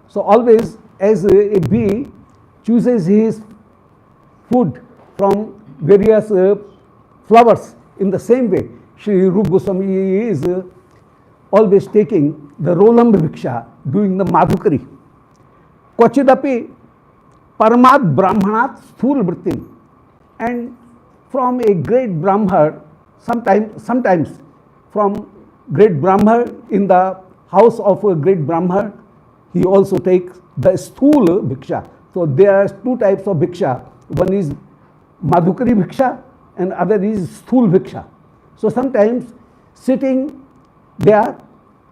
So always as a bee chooses his food from various flowers, in the same way Shri Rupa Goswami is always taking the Rolamba Bhiksha, doing the Madhukari. Kwachidapi Paramat Brahmanat Sthul Vrittim. And from a great Brahma, sometimes from great Brahma, in the house of a great Brahma, he also takes the Sthul Bhiksha. So there are two types of Bhiksha. One is Madhukari Bhiksha and other is Sthul Bhiksha. So sometimes sitting there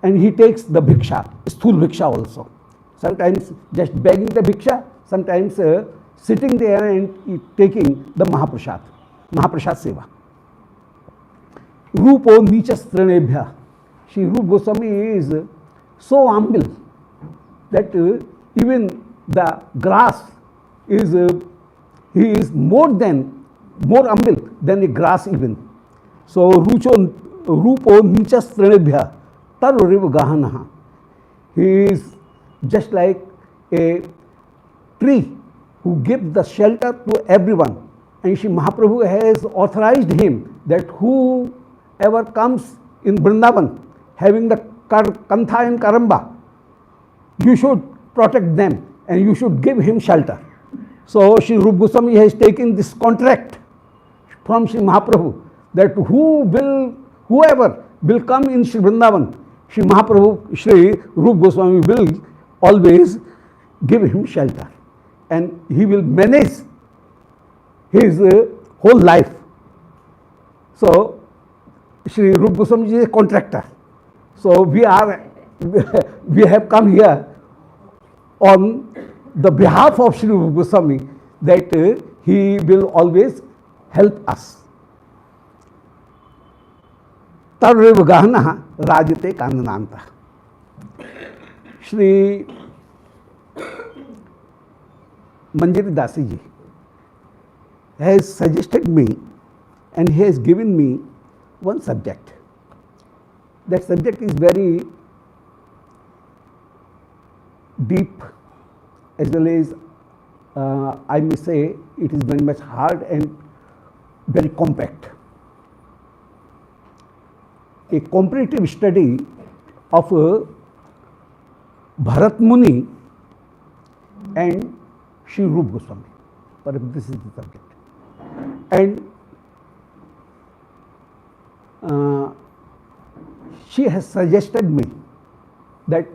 and he takes the Bhiksha, Sthul Bhiksha also. Sometimes just begging the Bhiksha, sometimes sitting there and taking the Mahaprasad Seva. Rūpo Nichas Tranebhya. Shri Rupa Goswami is so humble that even the grass is, he is more humble than a grass even. So Rūpo Nichas Tranebhya Taruriv Gahanaha. He is just like a tree who gives the shelter to everyone. And Shri Mahaprabhu has authorized him that whoever comes in Vrindavan having the Kantha and Karamba, you should protect them and you should give him shelter. So Shri Rupa Goswami has taken this contract from Shri Mahaprabhu that whoever will come in Shri Vrindavan, Shri Mahaprabhu, Shri Rupa Goswami will always give him shelter and he will manage his whole life. So Shri Rupa Goswami is a contractor. So we have come here on the behalf of Shri Rupa Goswami that he will always help us. Tarrev Gahana Rajate Kanananta. Shri Manjari Dasi ji has suggested me and he has given me one subject. That subject is very deep, as well as I may say it is very much hard and very compact. A comparative study of Bharat Muni and Shri Rupa Goswami. But this is the subject. And she has suggested me that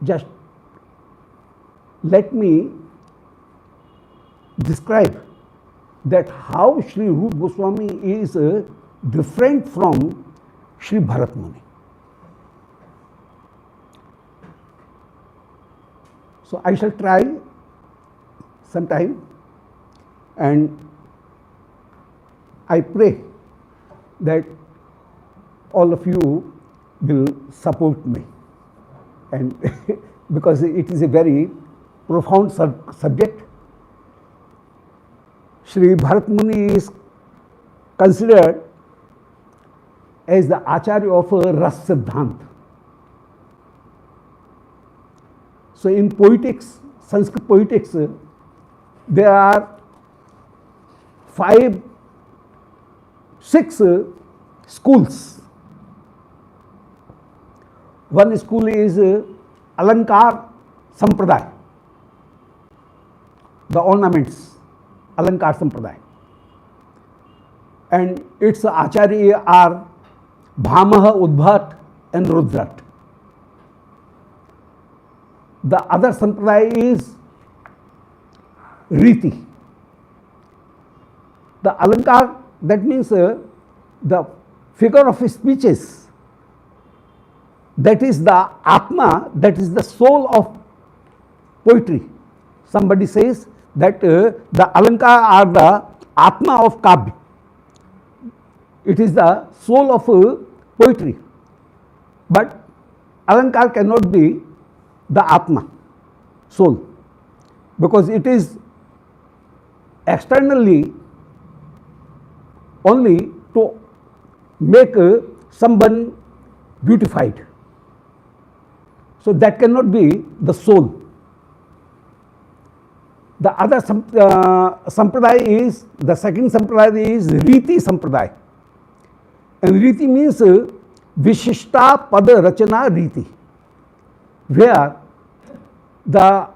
just let me describe that how Shri Rupa Goswami is different from Shri Bharat Muni. So I shall try sometime, and I pray that all of you will support me, and because it is a very profound subject. Shri Bharat Muni is considered as the Acharya of Rasa Siddhanta. So in poetics, Sanskrit poetics, there are 6 schools. One school is Alankar Sampradaya, the ornaments, Alankar Sampradaya. And its Acharya are Bhamaha, Udbhat and Rudrat. The other Sampradaya is Riti. The Alankar, that means the figure of speeches, that is the Atma, that is the soul of poetry. Somebody says that the Alankar are the Atma of Kavya. It is the soul of poetry. But Alankar cannot be the Atma, soul, because it is externally only to make someone beautified. So that cannot be the soul. The other sampradaya is, the second sampradaya is Riti sampradaya. And Riti means Vishishta Pada Rachana Riti, where the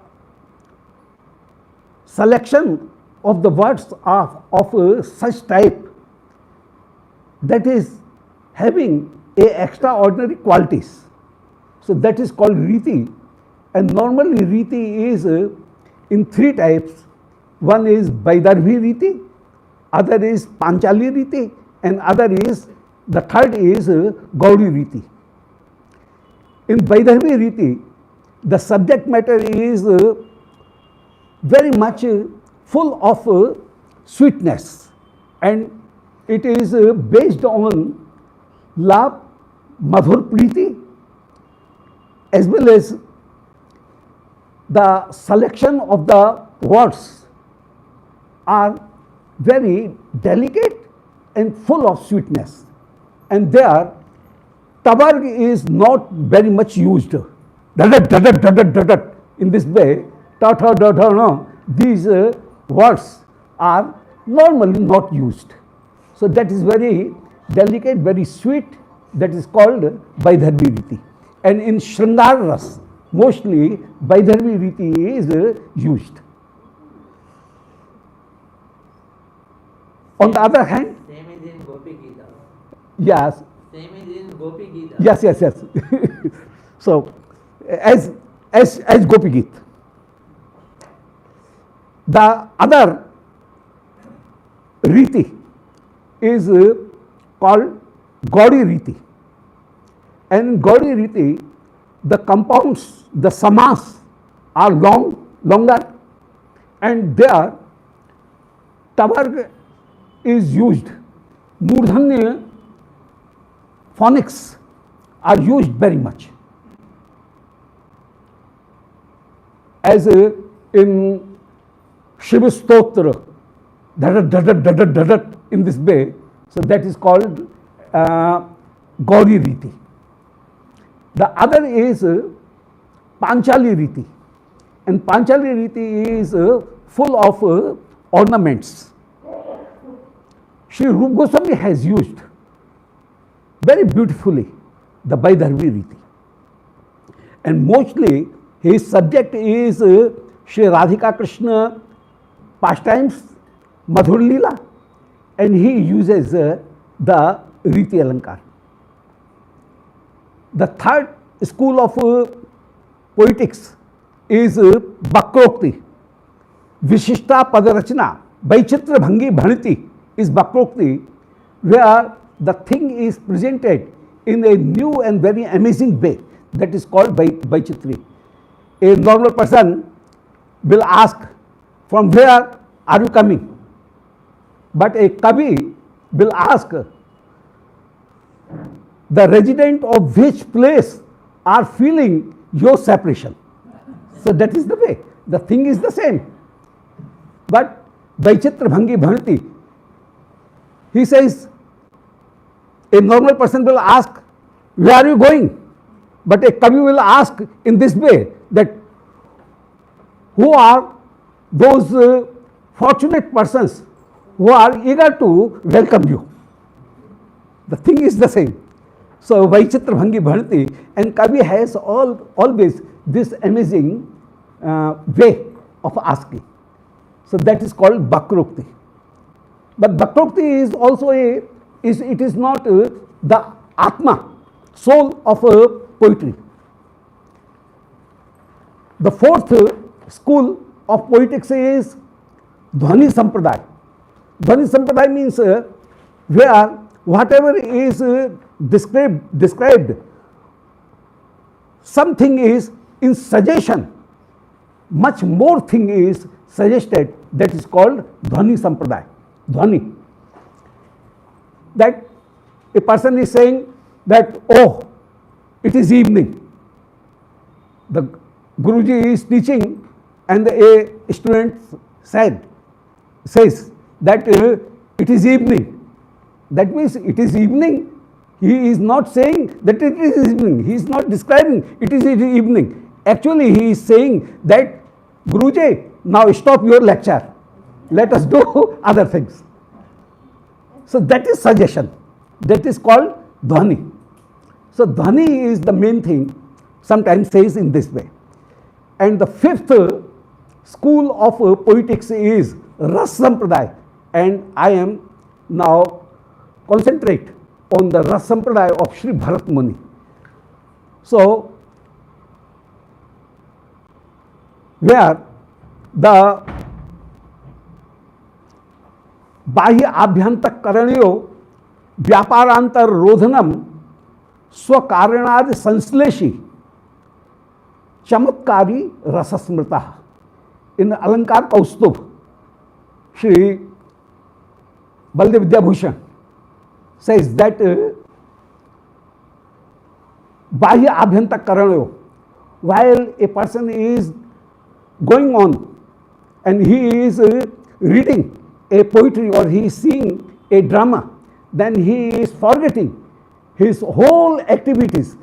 selection of the words of such type that is having a extraordinary qualities. So that is called Riti. And normally Riti is in three types. One is Vaidarbhi Riti, other is Panchali Riti, and the third is Gaudi Riti. In Vaidarbhi Riti, the subject matter is very much full of sweetness, and it is based on love, madhur priti, as well as the selection of the words are very delicate and full of sweetness. And there, tabarg is not very much used. In this way, these words are normally not used. So that is very delicate, very sweet. That is called Vaidarbhi Riti. And in Shringar Ras, mostly Vaidarbhi Riti is used. On the other hand, same is in Gopi Gita. Yes. Same is in Gopi Gita. Yes. So, as Gopi Gita. The other Riti is called Gaudi Riti. And in Gaudi Riti, the compounds, the samas are longer, and there tabarg is used. Murdhanya phonics are used very much. As in Shiva Stotra, in this way, so that is called Gaudi Riti. The other is Panchali Riti, and Panchali Riti is full of ornaments. Sri Rūpa Goswami has used very beautifully the Vaidarbhi Riti, and mostly his subject is Sri Radhika Krishna pastimes, Madhur Leela, and he uses the Riti Alankar. The third school of poetics is Vakrokti, Vishishta Padarachana, Vaichitra Bhangi Bhaniti is Vakrokti, where the thing is presented in a new and very amazing way. That is called Vaichitri. A normal person will ask, from where are you coming? But a Kavi will ask, the resident of which place are feeling your separation. So that is the way. The thing is the same. But Vaichitra Bhangi Bhanati, he says, a normal person will ask, where are you going? But a Kavi will ask in this way, that who are those fortunate persons who are eager to welcome you? The thing is the same. So Vaichitra Bhangi Bhanati, and Kavi has always this amazing way of asking. So that is called Vakrokti. But Vakrokti is also it is not the Atma, soul of poetry. The fourth school of poetics is Dhani Sampradaya. Dhani Sampradaya means where whatever is described, something is in suggestion, much more thing is suggested, that is called Dhani Sampradaya. Dhani. That a person is saying that, oh, it is evening. The Guruji is teaching, and a student says that it is evening. That means it is evening. He is not saying that it is evening. He is not describing it is evening. Actually, he is saying that, Guruji, now stop your lecture. Let us do other things. So that is suggestion. That is called Dhani. So Dhani is the main thing, sometimes says in this way. And the fifth school of poetics is Rasa Sampradaya. And I am now concentrate on the Rasa Sampradaya of Sri Bharat Muni. So, where the बाह्य आभ्यंतर करणियो व्यापारांतर रोधनम स्वकारणादि संश्लेषी चमत्कारी रसस्मृता. इन अलंकार कौस्तुभ Shri Baldev Vidyabhushan says that बाह्य आभ्यंतर करणियो, while a person is going on and he is reading a poetry or he is seeing a drama, then he is forgetting his whole activities,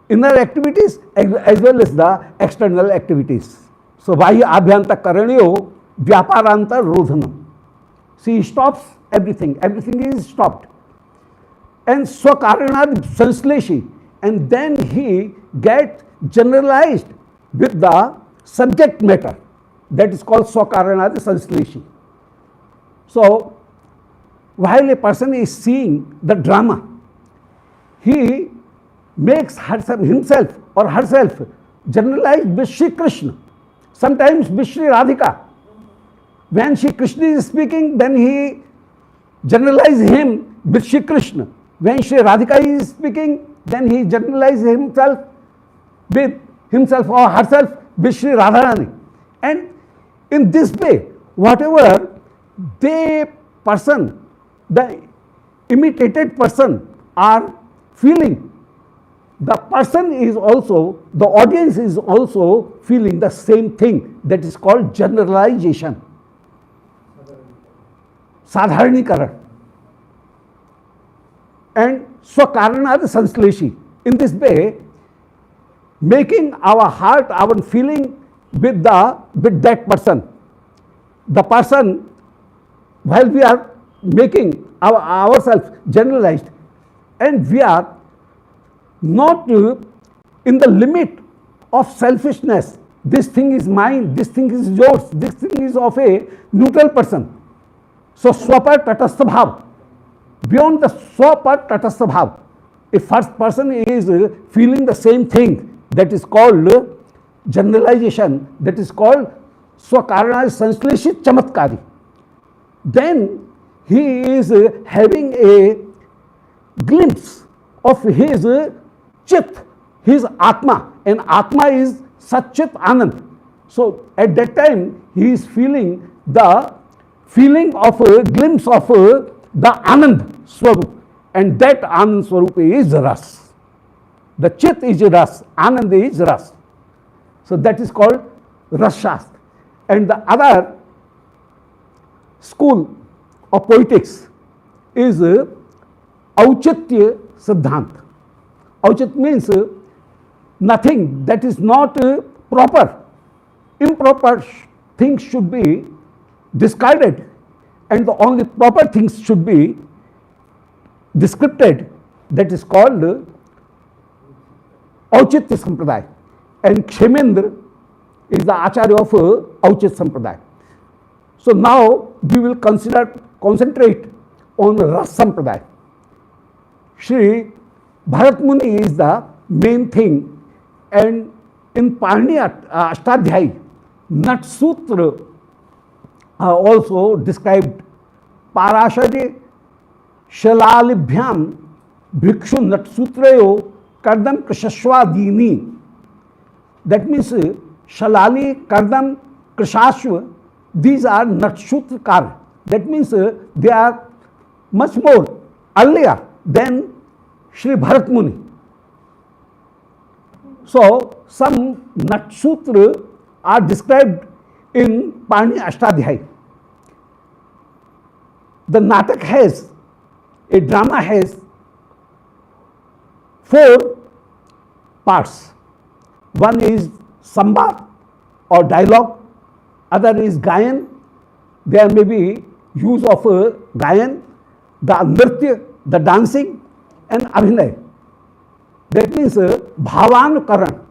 inner activities as well as the external activities. So, bahya abhyanta karaniyo vyaparanta rodhanam. So, he stops everything, everything is stopped. And swakaranad sanshleshi, and then he gets generalized with the subject matter, that is called swakaranad sanshleshi. So, while a person is seeing the drama, he makes himself or herself generalized with Shri Krishna, sometimes with Shri Radhika. When Shri Krishna is speaking, then he generalizes him with Shri Krishna. When Shri Radhika is speaking, then he generalizes himself or herself with Shri Radharani. And in this way, whatever the imitated person are feeling, the person is also, the audience is also feeling the same thing. That is called generalization, sadharanikaran. And swakaranad sanshleshi. In this way, making our heart, our feeling with that person. The person, while we are making ourselves generalized, and we are not in the limit of selfishness, this thing is mine, this thing is yours, this thing is of a neutral person. So, swapar tatastha bhav, beyond the swapar tatastha bhav, if first person is feeling the same thing, that is called generalization, that is called swakarana sansleshit chamatkari. Then he is having a glimpse of his chit, his atma, and atma is satchit anand. So at that time he is feeling the feeling of a glimpse of the anand swarup, and that anand swarup is ras. The chit is ras, anand is ras. So that is called Ras Shastra. And the other school of poetics is Auchitya Siddhanta. Auchit means nothing that is not proper. Improper things should be discarded, and the only proper things should be described. That is called Auchitya Sampradaya. And Kshemendra is the Acharya of Auchit Sampradaya. So now we will concentrate on Ras Sampradaya. Shri Bharat Muni is the main thing, and in Parni Ashtadhyayi, Nat Sutra also described Parashari Shalalibhyam Bhikshu Nat Sutrayo Kardam Krishashwadini. That means Shalali, Kardam, Krishashwa, these are Natshutrkar. That means they are much more earlier than Shri Bharat Muni. So some Natsutra are described in Parni Ashtadhyayi. The Natak has, a drama has four parts. One is samvad or dialogue, other is gayan. There may be use of gayan, the nritya, the dancing, and abhinay. That means bhavanukaran.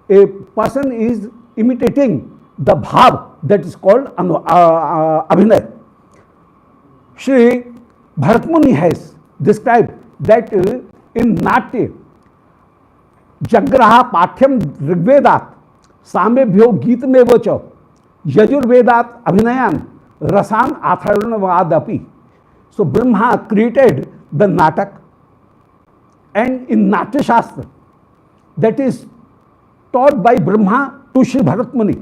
A person is imitating the bhav, that is called abhinay. Shri Bharat Muni has described that in Natya, Jagraha Pathyam Rigvedat, Samebhyo Geetmevo cha, Yajurvedat Abhinayan, Rasan Atharvanavadapi. So Brahma created the Natak, and in Natya Shastra, that is taught by Brahma to Shri Bharat Muni,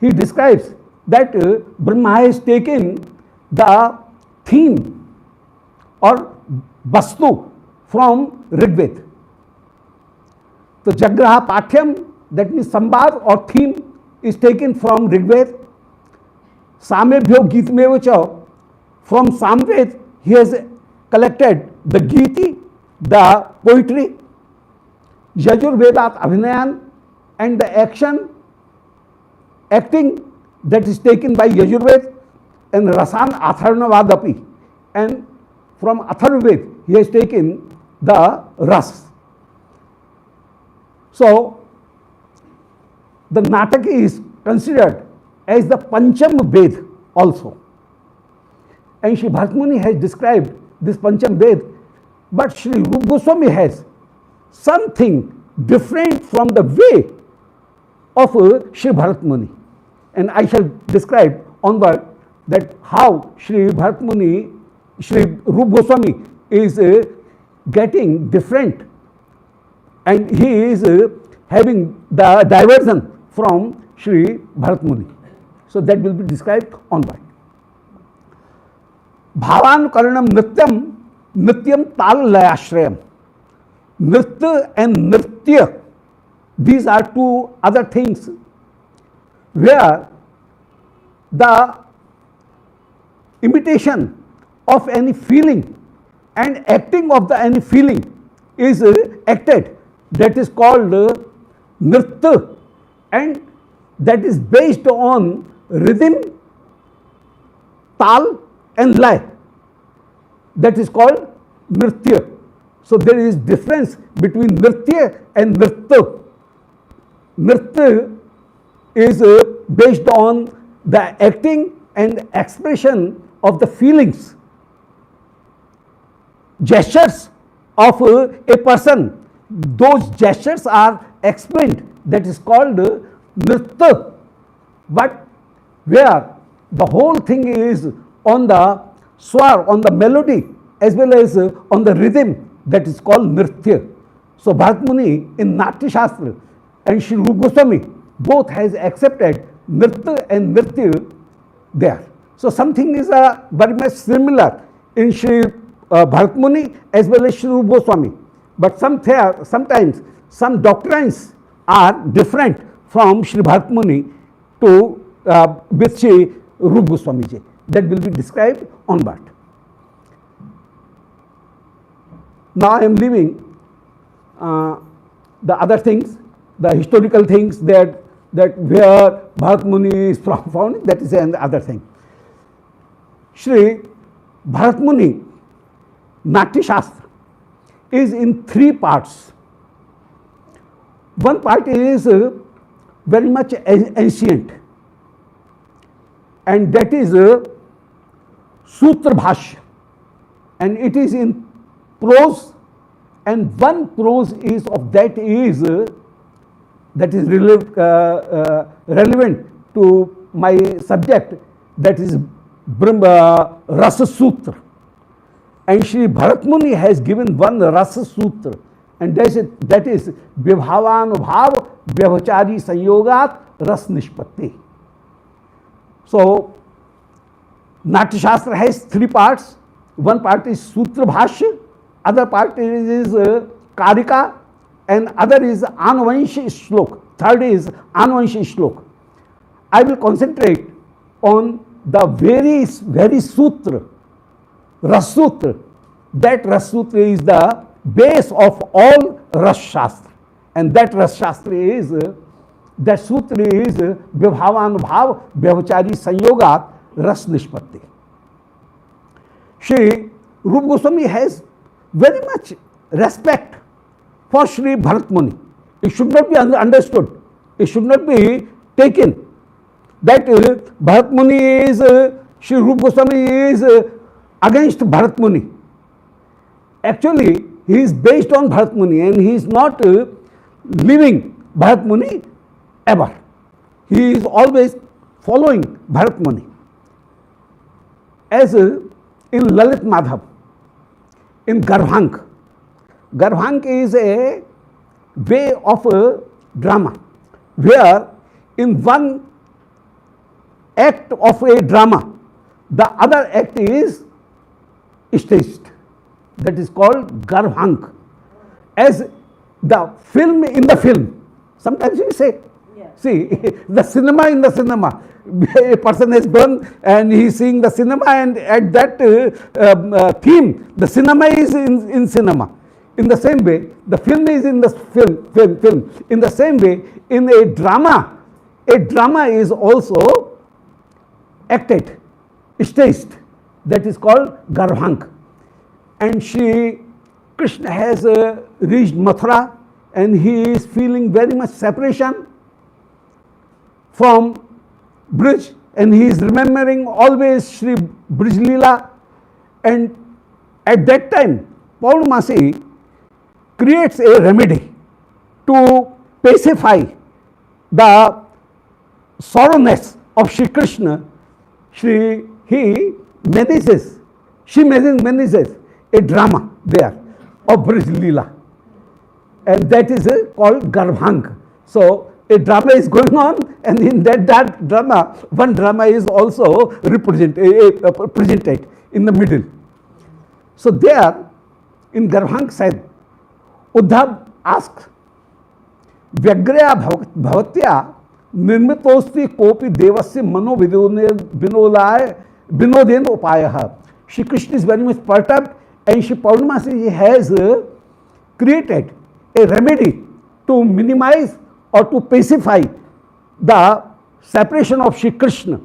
he describes that Brahma has taken the theme or vastu from Rigved. So Jagraha Pathyam, that means sambad or theme, is taken from Rigved. Samebhyo Geetmevo cha, from Samved he has collected the Geeti, the poetry. Yajurvedat Abhinayan, and the acting that is taken by Yajurved, and Rasan Atharvanavadapi, and from Atharvaved he has taken the ras. So the Natak is considered as the Pancham Ved also. And Shri Bharat Muni has described this Pancham Ved, but Shri Rūpa Goswami has something different from the way of Shri Bharat Muni. And I shall describe onward that how Shri Bharat Muni, Shri Rūpa Goswami is getting different, and he is having the diversion from Shri Bharat Muni. So that will be described onward. Bhavanukaranam nityam, nityam tal layashrayam. Nritya and nritya, these are two other things where the imitation of any feeling and acting of the any feeling is acted. That is called nritya, and that is based on rhythm, tal and lay. That is called nritya. So there is difference between nritya and nritya. Nritya is based on the acting and expression of the feelings, gestures of a person. Those gestures are explained. That is called nritya. But where the whole thing is on the swar, on the melody, as well as on the rhythm, that is called nritya. So Bharat Muni in Natya Shastra and Shri Rūpa Goswami both has accepted nritya and nritya there. So something is very much similar in Shri Bharat Muni as well as Shri Rūpa Goswami. But sometimes some doctrines are different from Shri Bharat Muni to with Shri Rūpa Goswami ji. That will be described onward. Now I am leaving the other things, the historical things that where Bharat Muni is found, that is another thing. Shri Bharat Muni Natya Shastra is in three parts. One part is very much ancient, and that is Sutra Bhashya, and it is in prose, and one prose is of that is relevant to my subject, that is Rasasutra. And Shri Bharat Muni has given one Rasasutra, and that is Vibhavanubhav Vyavachari Sanyogat Ras Nishpatti. So Natya Shastra has three parts. One part is Sutra Bhashya, other part is Karika, and other is Anuvanshi Shlok. Third is Anuvanshi Shlok. I will concentrate on the very sutra, Rasasutra. That Rasasutra is the base of all Rasa Shastra. And that Rasa Shastra is, that sutra is Vibhavanubhav Vyavachari Sanyogat Ras Nishpatti. Shri Rūpa Goswami has very much respect for Shri Bharat Muni. It should not be understood. It should not be taken that Bharat Muni is, Shri Rūpa Goswami is against Bharat Muni. Actually, he is based on Bharat Muni and he is not leaving Bharat Muni ever. He is always following Bharat Muni. As in Lalit Madhav, in Garvank. Garvank is a way of a drama where in one act of a drama, the other act is staged. That is called Garvank. As the film in the film. Sometimes we say, see, the cinema in the cinema. A person has gone and he is seeing the cinema, and at that theme, the cinema is in cinema. In the same way, the film is in the film. In the same way, in a drama is also acted, staged. That is called Garvank. And Shri Krishna has reached Mathura and he is feeling very much separation from Brij, and he is remembering always Shri Brij Leela. And at that time, Paurnamasi creates a remedy to pacify the sorrowness of Shri Krishna. She manages a drama there of Brij Leela, and that is called Garvank. So a drama is going on, and in that drama, one drama is also presented in the middle. So there, in Garvank said, Uddhav asks, Vyagraya bhavatya nirmitosti kopi devasya mano vinodena upayah. Shri Krishna is very much perturbed, and Shri Paurnamasi has created a remedy to minimize or to pacify the separation of Shri Krishna.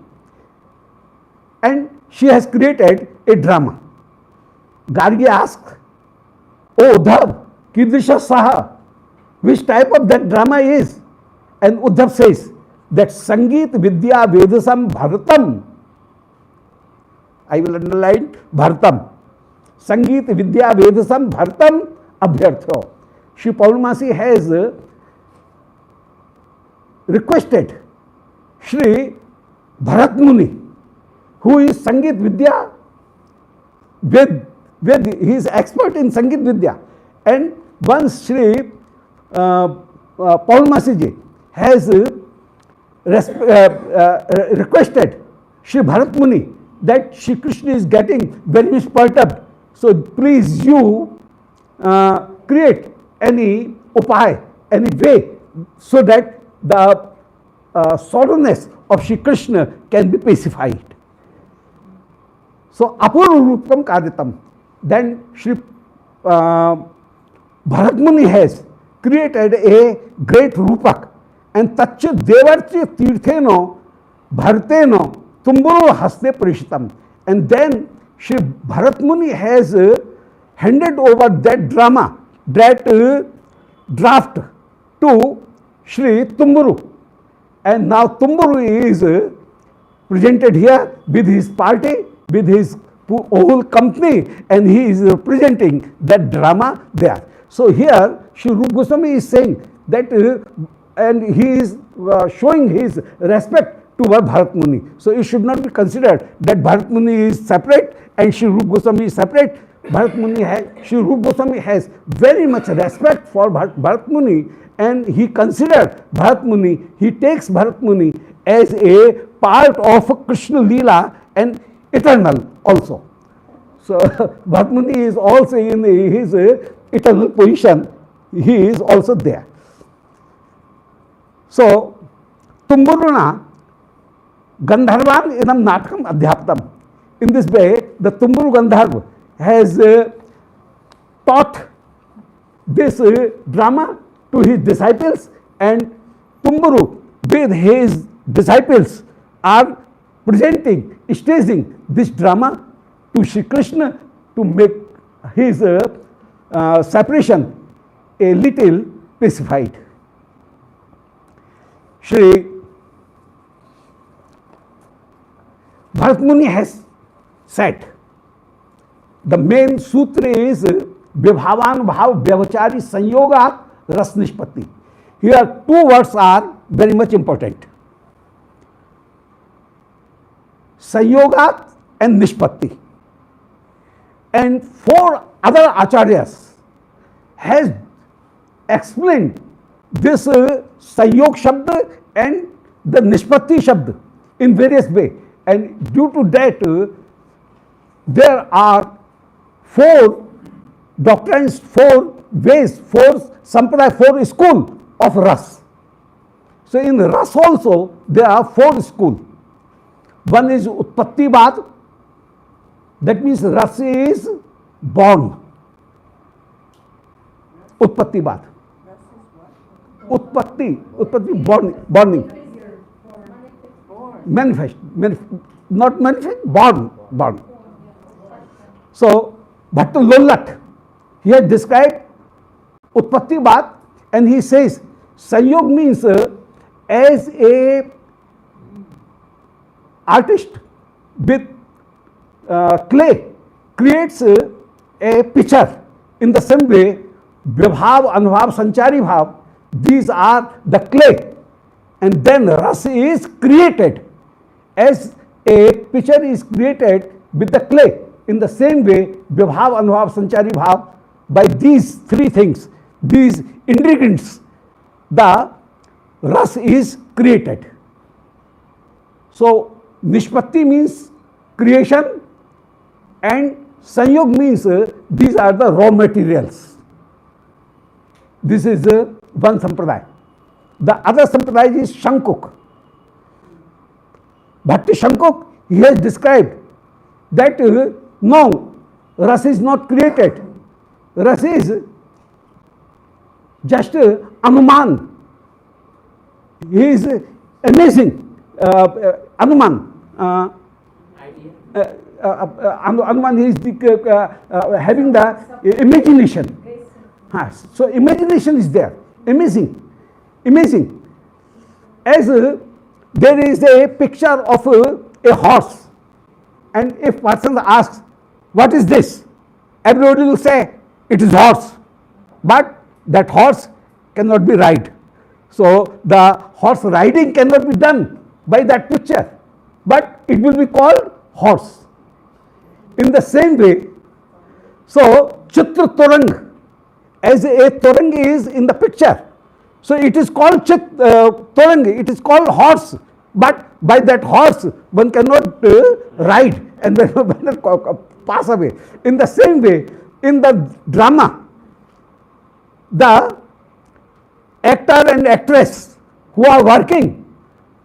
And she has created a drama. Gargi asks, O Uddhav, Kidrisha Saha, which type of that drama is? And Uddhav says that Sangeet Vidya Vedasam Bharatam. I will underline Bharatam. Sangeet Vidya Vedasam Bharatam Abhyartho. Shri Paurnamasi has requested Shri Bharat Muni, who is Sangeet Vidya, he is expert in Sangeet Vidya. And once Shri Paurnamasi ji has requested Shri Bharat Muni that Shri Krishna is getting very much perturbed, so please you create any upay, any way, so that the sorrowness of Shri Krishna can be pacified. So apurva rupam kaditam. Then Shri Bharat Muni has created a great rupak, and tacha devarchi tirtheno bharteno tumburo haste prishitam. And then Shri Bharat Muni has handed over that drama, that draft to Shri Tumburu. And now Tumburu is presented here with his party, with his whole company, and he is presenting that drama there. So here Shri Rūpa Goswami is saying that, and he is showing his respect to Bharat Muni. So it should not be considered that Bharat Muni is separate and Shri Rūpa Goswami is separate. Shri Rūpa Goswami has very much respect for Bharat Muni, and he considered Bharat Muni, he takes Bharat Muni as a part of Krishna Leela and eternal also. So Bharat Muni is also in his eternal position, he is also there. So Tumburuna Gandharvan idam natkam adhyaptam. In this way, the Tumburu Gandharva has taught this drama to his disciples, and Tumburu with his disciples are presenting, staging this drama to Shri Krishna to make his separation a little pacified. Shri Bharat Muni has said, the main sutra is Vibhavan Bhav Vyavachari Sanyoga Ras Nishpatti. Here two words are very much important. Sanyoga and Nishpatti. And four other acharyas has explained this Sanyog Shabd and the Nishpatti Shabd in various ways. And due to that, there are four doctrines, four ways, four sampradaya, four school of Ras. So in Ras also there are four schools. One is Utpatti Bad, that means Ras is born. Utpatti Bad. Utpatti, borning. Manifest, not manifest, born. So, Bhattu Lollat, he has described Utpatti Bad, and he says, Sanyog means as a artist with clay creates a picture. In the same way, Vibhav, Anubhav, Sanchari Bhav, these are the clay, and then Ras is created. As a picture is created with the clay, in the same way, Vibhav, Anubhav, Sanchari Bhav, by these three things, these ingredients, the Ras is created. So, Nishpatti means creation, and Sanyog means these are the raw materials. This is one sampradaya. The other sampradaya is Shankuk. Bhakti Shankuk, he has described that no, Ras is not created. Ras is just Anuman. He is amazing. Anuman. Anuman is the, having the imagination. So imagination is there. Amazing. As there is a picture of a horse, and if person asks, what is this? Everybody will say, it is horse. But that horse cannot be ride. So the horse riding cannot be done by that picture, but it will be called horse. In the same way, so Chitra Torang, as a Torang is in the picture, so it is called Torang, it is called horse, but by that horse one cannot ride and one cannot pass away. In the same way, in the drama, the actor and actress who are working,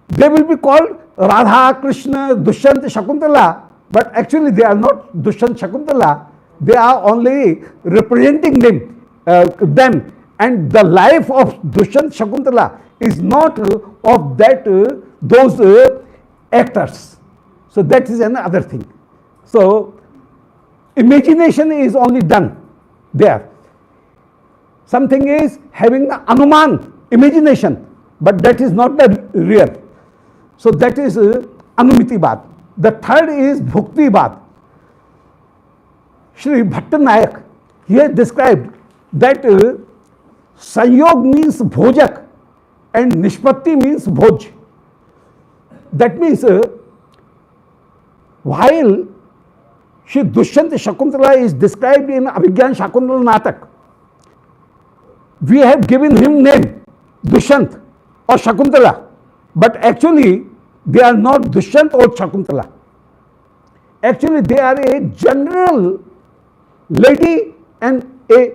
they will be called Radha, Krishna, Dushyant, Shakuntala, but actually they are not Dushyant, Shakuntala, they are only representing them, and the life of Dushyant, Shakuntala is not of that those actors. So that is another thing. So imagination is only done there. Something is having the Anuman, imagination, but that is not the real. So that is Anumiti Bad. The third is Bhukti Bad. Shri Bhattanayak, he has described that Sanyog means Bhojak and Nishpatti means Bhoj. That means while Shri Dushyant Shakuntala is described in Abhigyan Shakuntala Natak, we have given him name Dushyant or Shakuntala, but actually they are not Dushyant or Shakuntala. Actually they are a general lady and a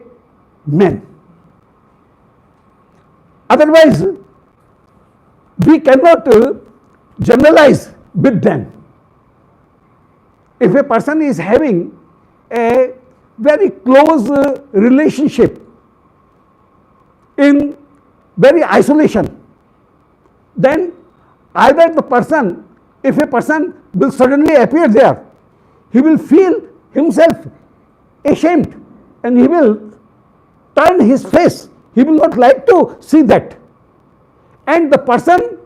man. Otherwise, we cannot generalize with them. If a person is having a very close relationship in very isolation, then either the person, if a person will suddenly appear there, he will feel himself ashamed and he will turn his face. He will not like to see that. And the person,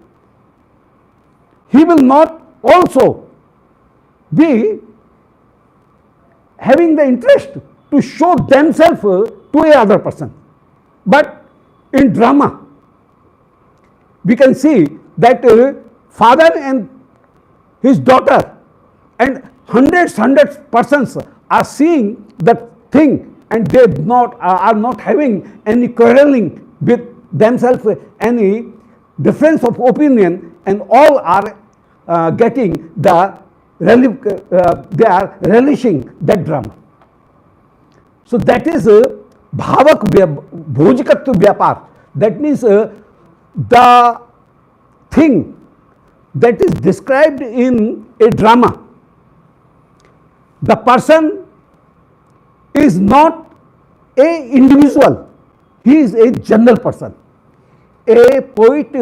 he will not also be having the interest to show themselves to a other person. But in drama, we can see that father and his daughter and hundreds persons are seeing the thing, and they are not having any quarreling with themselves, any difference of opinion, and all are getting the they are relishing that drama. So that is bhavak bhojikatva vyapar. That means the thing that is described in a drama, the person is not a individual, he is a general person. A poet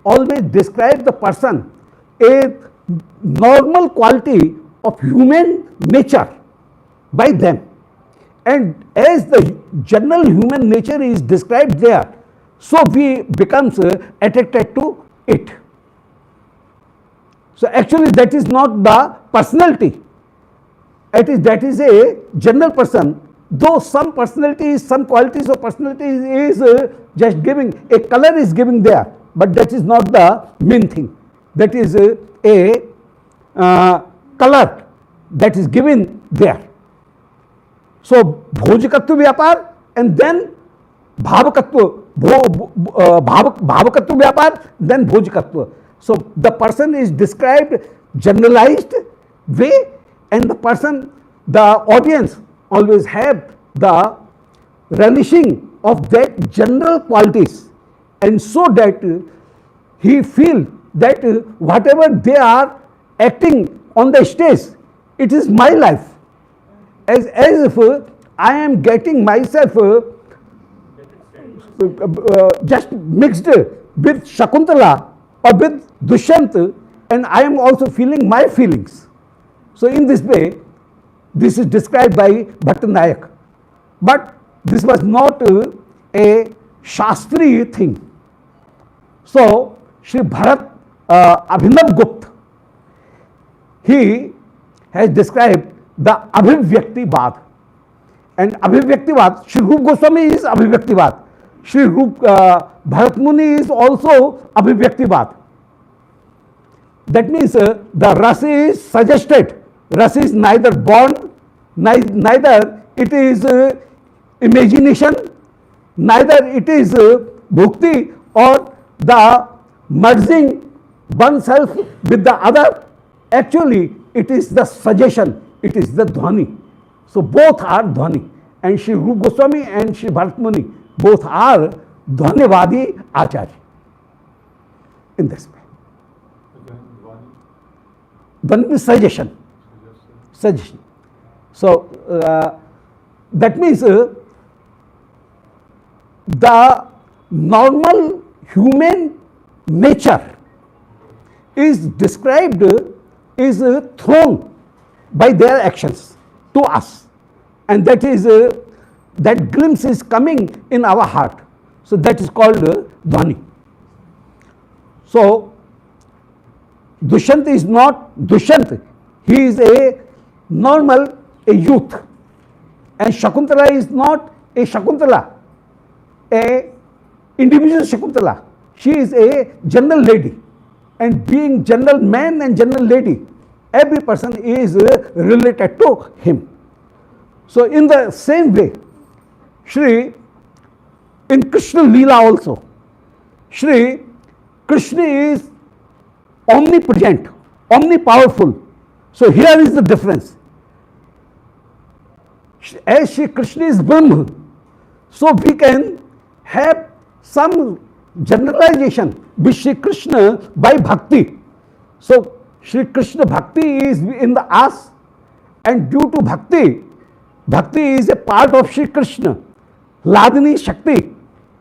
always describes the person, a normal quality of human nature by them. And as the general human nature is described there, so we becomes attracted to it. So actually that is not the personality. That is a general person, though some personalities, some qualities of personalities is just giving, a color is giving there, but that is not the main thing. That is a color that is given there. So bhojikatva vyapar and then bhavakatva, bhavakatva vyapar, then bhojikatva. So the person is described generalized way, and the person, the audience always have the relishing of that general qualities, and so that he feel that whatever they are acting on the stage, it is my life, as if I am getting myself just mixed with Shakuntala or with Dushyant, and I am also feeling my feelings. So in this way, this is described by Bhattanayak. But this was not a Shastri thing. So Shri Bharat Abhinav Gupta, he has described the Abhivyaktivad. And Abhivyaktivad, Shri Rūpa Goswami is Abhivyaktivad. Shri Bharat Muni is also Abhivyaktivad. That means the rasa is suggested. Rasa is neither born, neither it is imagination, neither it is bhakti or the merging oneself with the other. Actually, it is the suggestion, it is the Dhani. So both are Dhani. And Shri Rūpa Goswami and Shri Bharat Muni both are Dhanyavadi Acharya in this way. Dhani means suggestion. Suggestion. So that means the normal human nature is described, is thrown by their actions to us, and that is that glimpse is coming in our heart. So that is called Dhani. So Dushyant is not Dushyant, he is a normal, a youth, and Shakuntala is not a Shakuntala, a individual Shakuntala. She is a general lady, and being general man and general lady, every person is related to him. So in the same way, in Krishna Leela also, Shri Krishna is omnipotent, omnipowerful. So here is the difference. As Shri Krishna is Brahma, so we can have some generalization with Shri Krishna by bhakti. So Shri Krishna bhakti is in the us, and due to bhakti, bhakti is a part of Shri Krishna. Ladini Shakti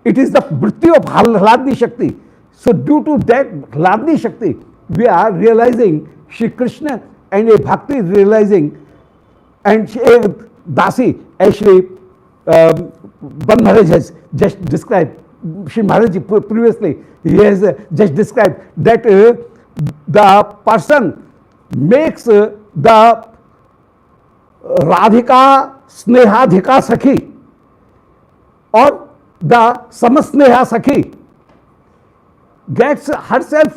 It is the vritti of Hladni Shakti. So due to that Hladni Shakti, we are realizing Shri Krishna, and a bhakti is realizing, and a dasi, as Shri Ban Maharaj has just described, Shri Maharaj previously, he has just described that the person makes the Radhika Snehadhika Sakhi, or the Samasneha Sakhi, gets herself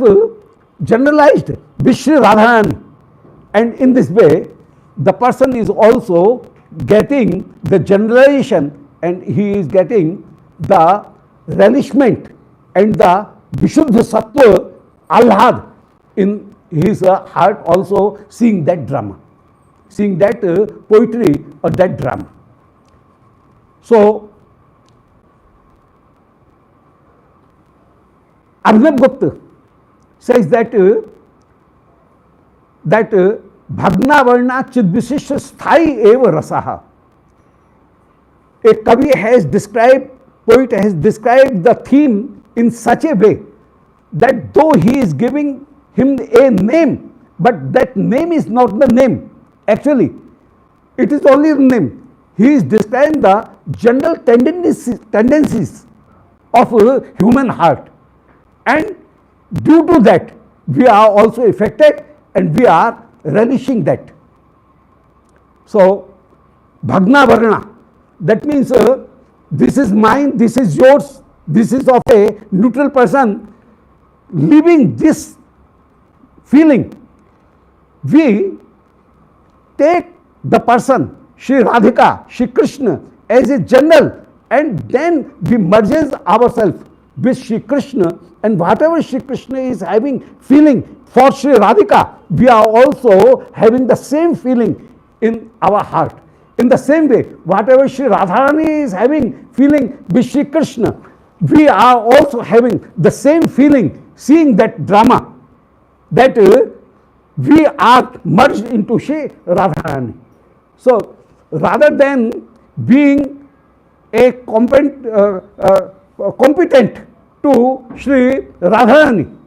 generalized with Shri Radharani, and in this way the person is also getting the generalization, and he is getting the relishment and the Vishuddha Sattva Alhad in his heart, also seeing that drama, seeing that poetry or that drama. So Arnab Gupta says that Bhagna Varna Chidvishisha Sthai Eva Rasaha. A Kavi has described, poet has described the theme in such a way that though he is giving him a name, but that name is not the name. Actually, it is only the name. He is describing the general tendencies of a human heart. And due to that, we are also affected and we are relishing that. So, Bhagna Varna, that means this is mine, this is yours, this is of a neutral person. Leaving this feeling, we take the person, Shri Radhika, Shri Krishna, as a general, and then we merges ourselves with Shri Krishna, and whatever Shri Krishna is having feeling for Shri Radhika, we are also having the same feeling in our heart. In the same way, whatever Shri Radharani is having feeling with Shri Krishna, we are also having the same feeling, seeing that drama, that we are merged into Shri Radharani. So, rather than being a competent to Shri Radharani,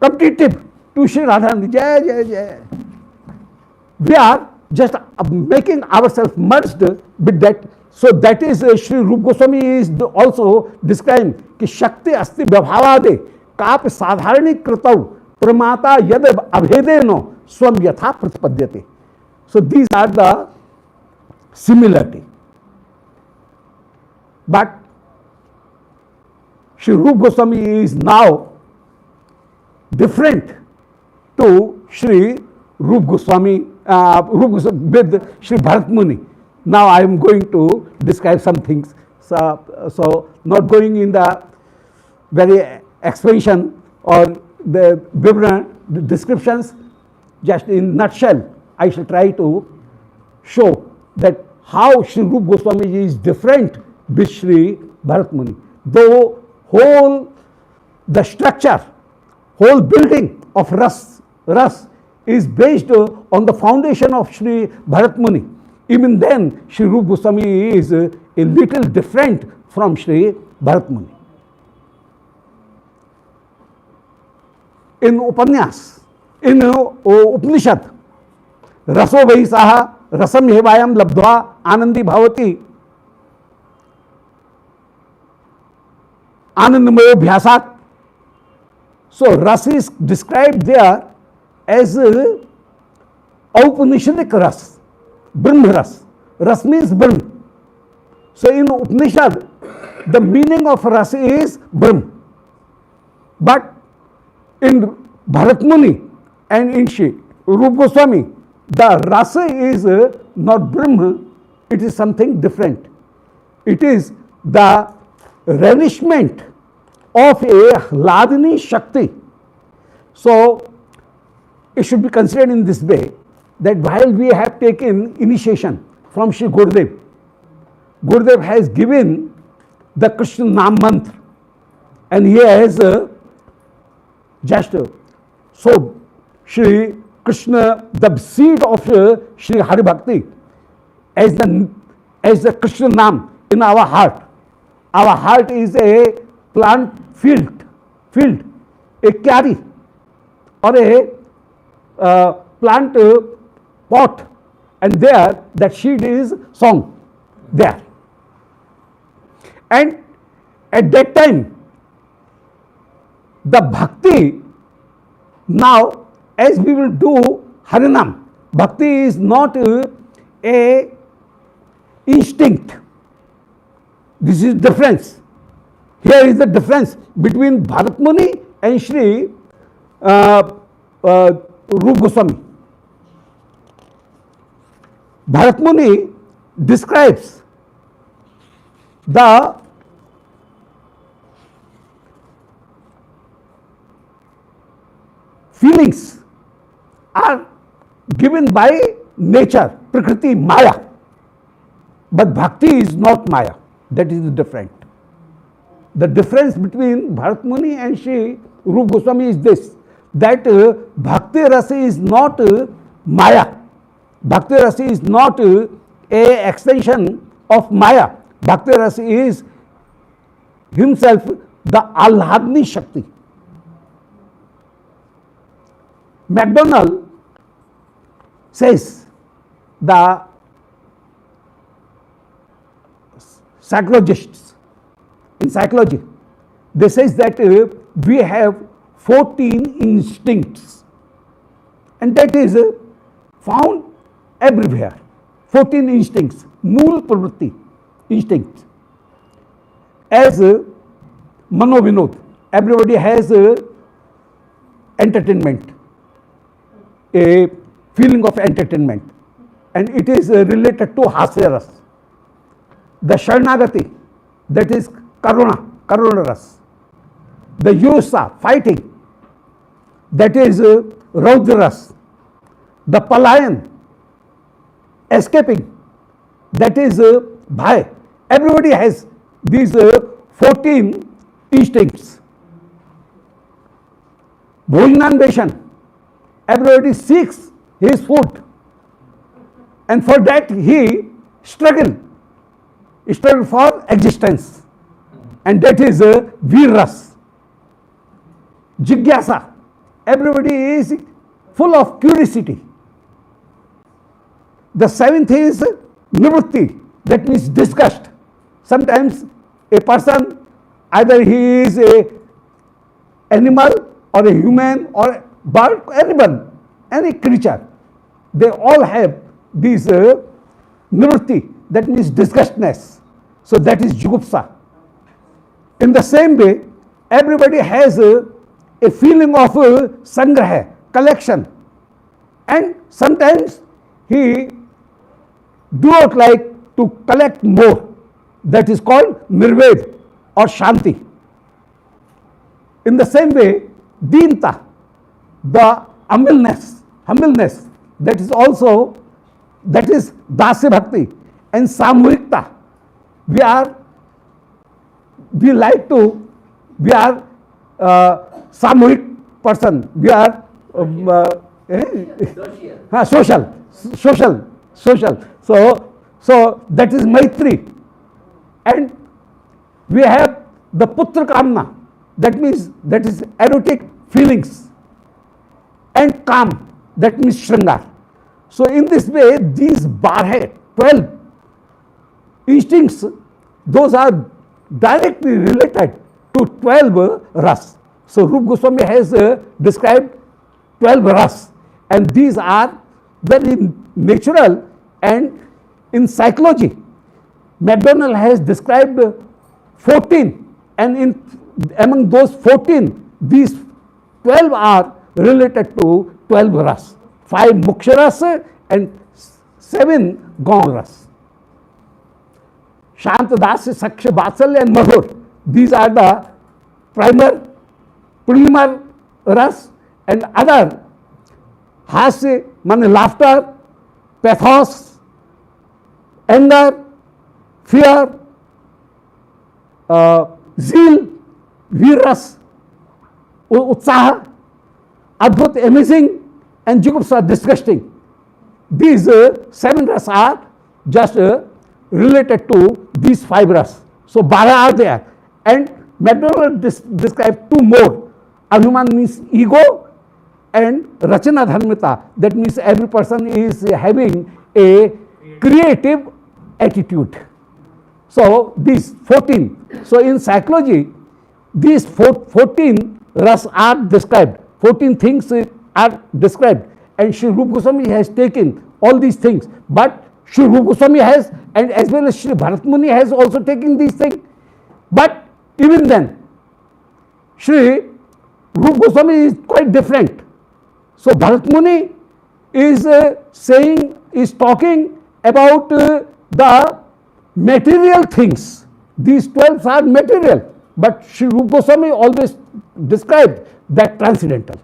competitive to Shri Radharani, Jai Jai Jai, we are just making ourselves merged with that. So that is Shri Rupa Goswami is also describing कि शक्ति अस्ति व्यभावादे काप साधारणी कृतौ प्रमाता यद अभेदेनो स्वम यथा प्रतिपद्यते. So these are the similarity. But Shri Rupa Goswami is now different to Shri Rupa Goswami, with Shri Bharat Muni. Now I am going to describe some things. So not going in the very expansion or the Vibran descriptions, just in nutshell, I shall try to show that how Shri Rupa Goswami is different with Shri Bharat Muni. Though the structure, whole building of ras is based on the foundation of Shri Bharat Muni, even then Shri Rupa Goswami is a little different from Shri Bharat Muni. In Upanyas, in Upanishad, raso vahisaha rasam hevayam labdhva anandi bhavati anandamayo bhyasat. So ras is described there as Upanishadic ras, Brahma ras. Ras means Brahma. So in Upanishad, the meaning of ras is Brahma. But in Bharat Muni and in Shri Rupa Goswami, the rasa is not Brahma, it is something different. It is the relishment of a Hladni Shakti. So it should be considered in this way, that while we have taken initiation from Shri Gurudev, Gurudev has given the Krishna Nam Mantra, and he has just so Shri Krishna, the seed of Shri Hari Bhakti, as the Krishna Nam in our heart. Our heart is a plant field, a kyari or a plant pot, and there that seed is sown there. And at that time, the bhakti, now as we will do Harinam, bhakti is not a instinct. This is difference. Here is the difference between Bharat Muni and Shri Rūpa Goswami. Bharat Muni describes the feelings are given by nature, Prakriti, Maya. But bhakti is not Maya. That is different. The difference between Bharat Muni and Shri Rūpa Goswami is this, that bhakti rasa is not Maya. Bhakti rasa is not a extension of Maya. Bhakti rasa is himself the Alhadni Shakti. MacDonald says, the psychologists in psychology, they says that we have 14 instincts, and that is found everywhere. 14 instincts, mool pravritti, instincts. As manovinod, everybody has entertainment, a feeling of entertainment, and it is related to hasyaras. The Sharanagati, that is Karuna ras. The Yusa, fighting, that is Raudra ras. The Palayan, escaping, that is Bhai. Everybody has these 14 instincts. Bhojananveshan, everybody seeks his food, and for that he struggle for existence, and that is Virras. Jigyasa, everybody is full of curiosity. The seventh is Nivritti, that means disgust. Sometimes a person, either he is a animal or a human or a bird, anyone, any creature, they all have these Nivritti, that means disgustness. So that is Jugupsa. In the same way, everybody has a feeling of sangraha, collection, and sometimes he do not like to collect more. That is called nirved or shanti. In the same way, dinta, the humbleness, that is also, that is dasya bhakti. And samuhikta, we are samuhik person, we are social. So that is Maitri. And we have the Putra Kamna, that means that is erotic feelings. And Kam, that means Shringar. So in this way, these 12 instincts, those are directly related to 12 ras. So Rūpa Goswami has described 12 ras, and these are very natural. And in psychology, MacDonald has described 14, and among those 14, these 12 are related to 12 ras. 5 muksha ras and 7 gaun ras. Shant, Dasya, Saksha, Vatsalya and Madhur. These are the primer ras, and other hasya, means laughter, pathos, anger, fear, zeal, viras, utsaha, adbhut, amazing, and jugupsa, disgusting. These 7 ras are just related to these 5 ras. So 12 are there. And McDonald described 2 more. Abhiman means ego, and Rachana Dharmita, that means every person is having a creative attitude. So these 14. So in psychology, these 14 ras are described. 14 things are described. And Sri Rupa Goswami has taken all these things. But Sri Rupa Goswami has, and as well as Sri Bharat Muni has also taken these things. But even then, Sri Rupa Goswami is quite different. So Bharat Muni is is talking about the material things. These 12 are material, but Sri Rupa Goswami always described that transcendental.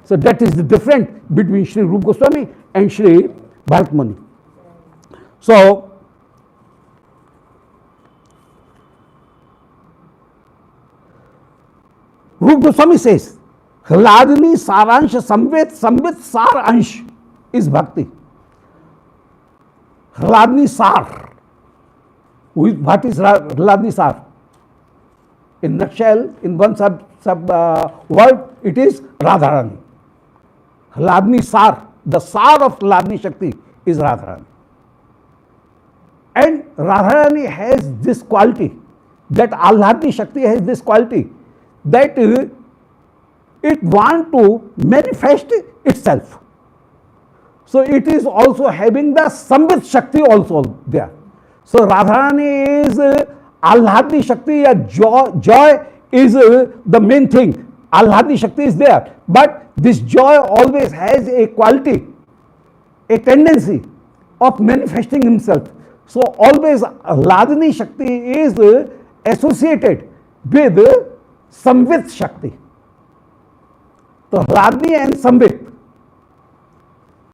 So that is the difference between Sri Rupa Goswami and Sri Bharat Muni. So Rupa Goswami says, Hladni Saransh Samvit Sar Ansh is bhakti. Hladni Sar. What is Hladni Sar? In nutshell, in one sub word, it is Radharani. Hladni Sar, the Sar of Hladni Shakti is Radharani. And Radharani has this quality, that Ahladni Shakti has this quality, that it wants to manifest itself. So it is also having the Sambit Shakti also there. So Radharani is Ahladni Shakti, joy is the main thing. Ahladni Shakti is there. But this joy always has a quality, a tendency of manifesting himself. So always Ahladni Shakti is associated with Samvit Shakti. So Hladni and Samvit,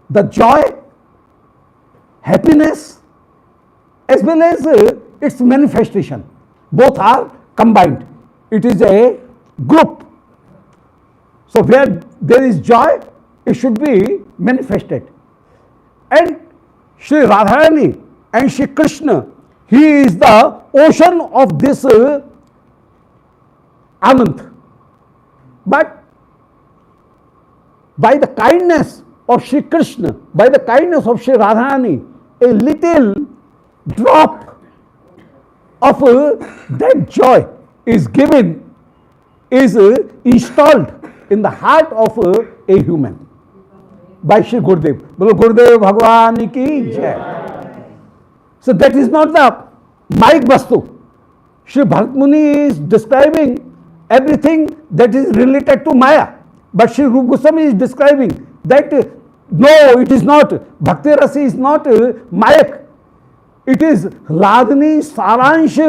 the joy, happiness, as well as its manifestation, both are combined. It is a group. So where there is joy, it should be manifested. And Sri Radharani and Sri Krishna, he is the ocean of this Anand. But by the kindness of Sri Krishna, by the kindness of Sri Radharani, a little drop of that joy is given, is installed in the heart of a human by Sri Gurudev. Bolo Gurudev Bhagwan ki jai. So that is not the Mike Vastu. Sri Bharat Muni is describing everything that is related to Maya. But Sri Rupa Goswami is describing that no, it is not. Bhakti Rasa is not Mayak. It is Hladni Saransh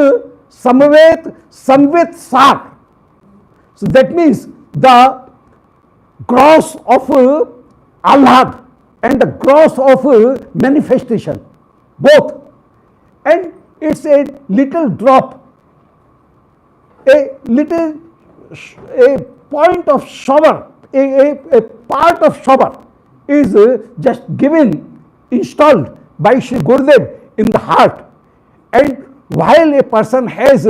Samvet Samvit Sar. So that means the gross of Ahlad and the gross of manifestation, both. And it's a little drop, a point of shower, a part of shower is just given, installed by Sri Gurudev in the heart. And while a person has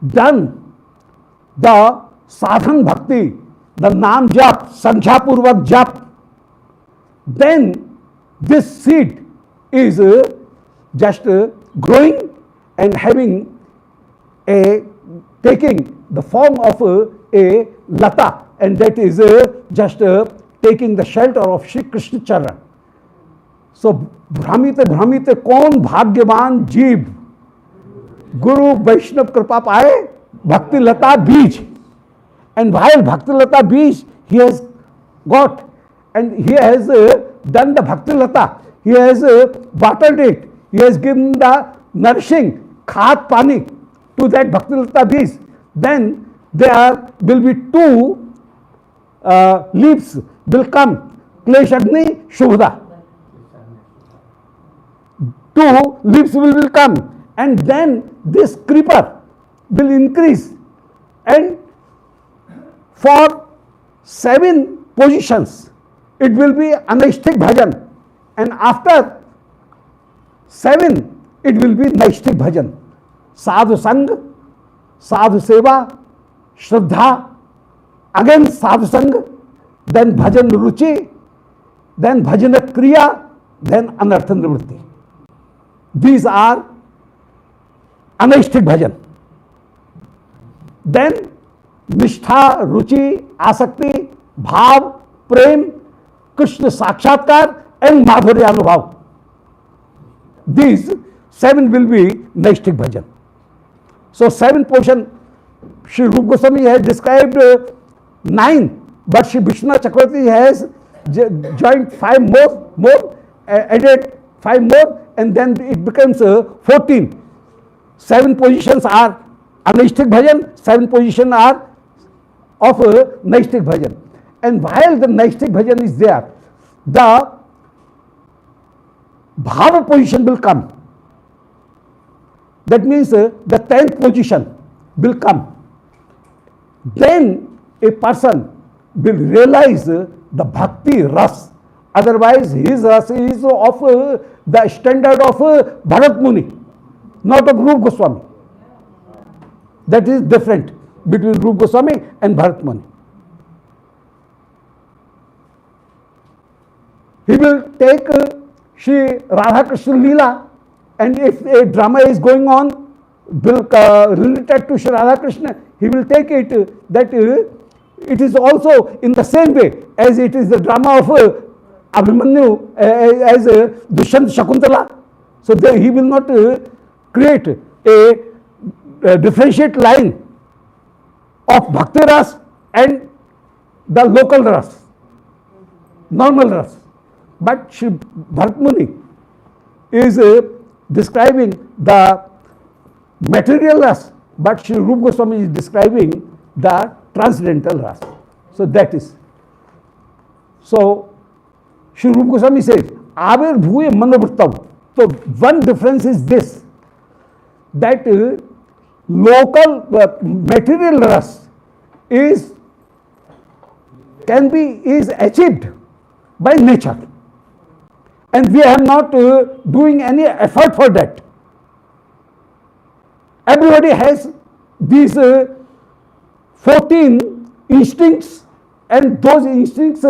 done the sadhan bhakti, the naam jap, sankhya purvak jap, then this seed is just growing and having taking the form of a lata, and that is just taking the shelter of Shri Krishna Charan. So भ्रमित भ्रमित कौन भाग्यवान जीव, गुरु वैष्णव कृपा पाए भक्ति लता बीज. And while bhakti lata बीज he has got, and he has done the bhakti lata, he has watered it, he has given the nourishing khat pani to that bhakti lata बीज, then there will be two leaves will come, Klesh Agni Shubhda. Two leaves will come, and then this creeper will increase, and for 7 positions it will be anaishtik bhajan, and after 7 it will be naishtik bhajan. sadhu sang, sadhu seva, shraddha, again sadhu sang, then bhajan ruchi, then bhajana kriya, then anartha nivritti. These are anaishtik bhajan. Then nishtha, ruchi, asakti, bhav, prem, Krishna sakshatkar and madhurya anubhav. These 7 will be naishtik bhajan. So 7 portion, Sri Rupa Goswami has described 9, but Sri Vishwanath Chakravarti has joined 5 more, added 5 more, and then it becomes 14. 7 positions are anaishtik bhajan, 7 positions are of naishtik bhajan. And while the naishtik bhajan is there, the bhava position will come. That means the 10th position will come. Then a person will realize the bhakti ras. Otherwise, his ras is of the standard of Bharat Muni, not of Rupa Goswami. That is different between Rupa Goswami and Bharat Muni. He will take Shri Radha Krishna Leela, and if a drama is going on related to Shri Radha Krishna, he will take it that it is also in the same way as it is the drama of Abhimanyu as Dushyant Shakuntala. So there he will not create a differentiate line of Bhakti Ras and the local Ras, normal Ras. But Shri Bharat Muni is describing the material ras, but Shri Rupa Goswami is describing the transcendental ras. So that is. So Shri Rupa Goswami says, Avir bhuye manovrittav. So one difference is this, that local material ras is achieved by nature. And we are not doing any effort for that. Everybody has these 14 instincts, and those instincts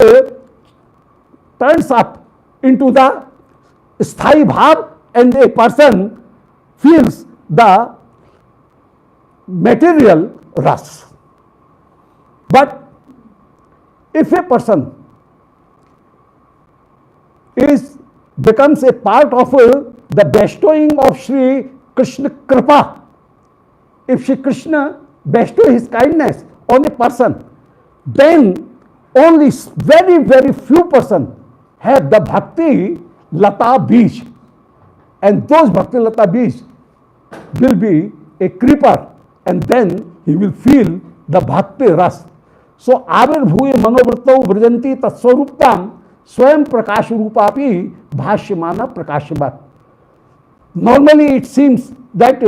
turns up into the sthai bhav, and a person feels the material ras. But if a person becomes a part of the bestowing of Shri Krishna Kripa, if Shri Krishna bestow his kindness on a person, then only very, very few person have the Bhakti Lata Bij, and those Bhakti Lata Bij will be a creeper, and then he will feel the Bhakti Ras. So, Avir Bhuye Manovrittau Vrajanti Tatswaruptam Swayam Prakash Rupapi Bhashyamana Prakashyavat. Normally it seems that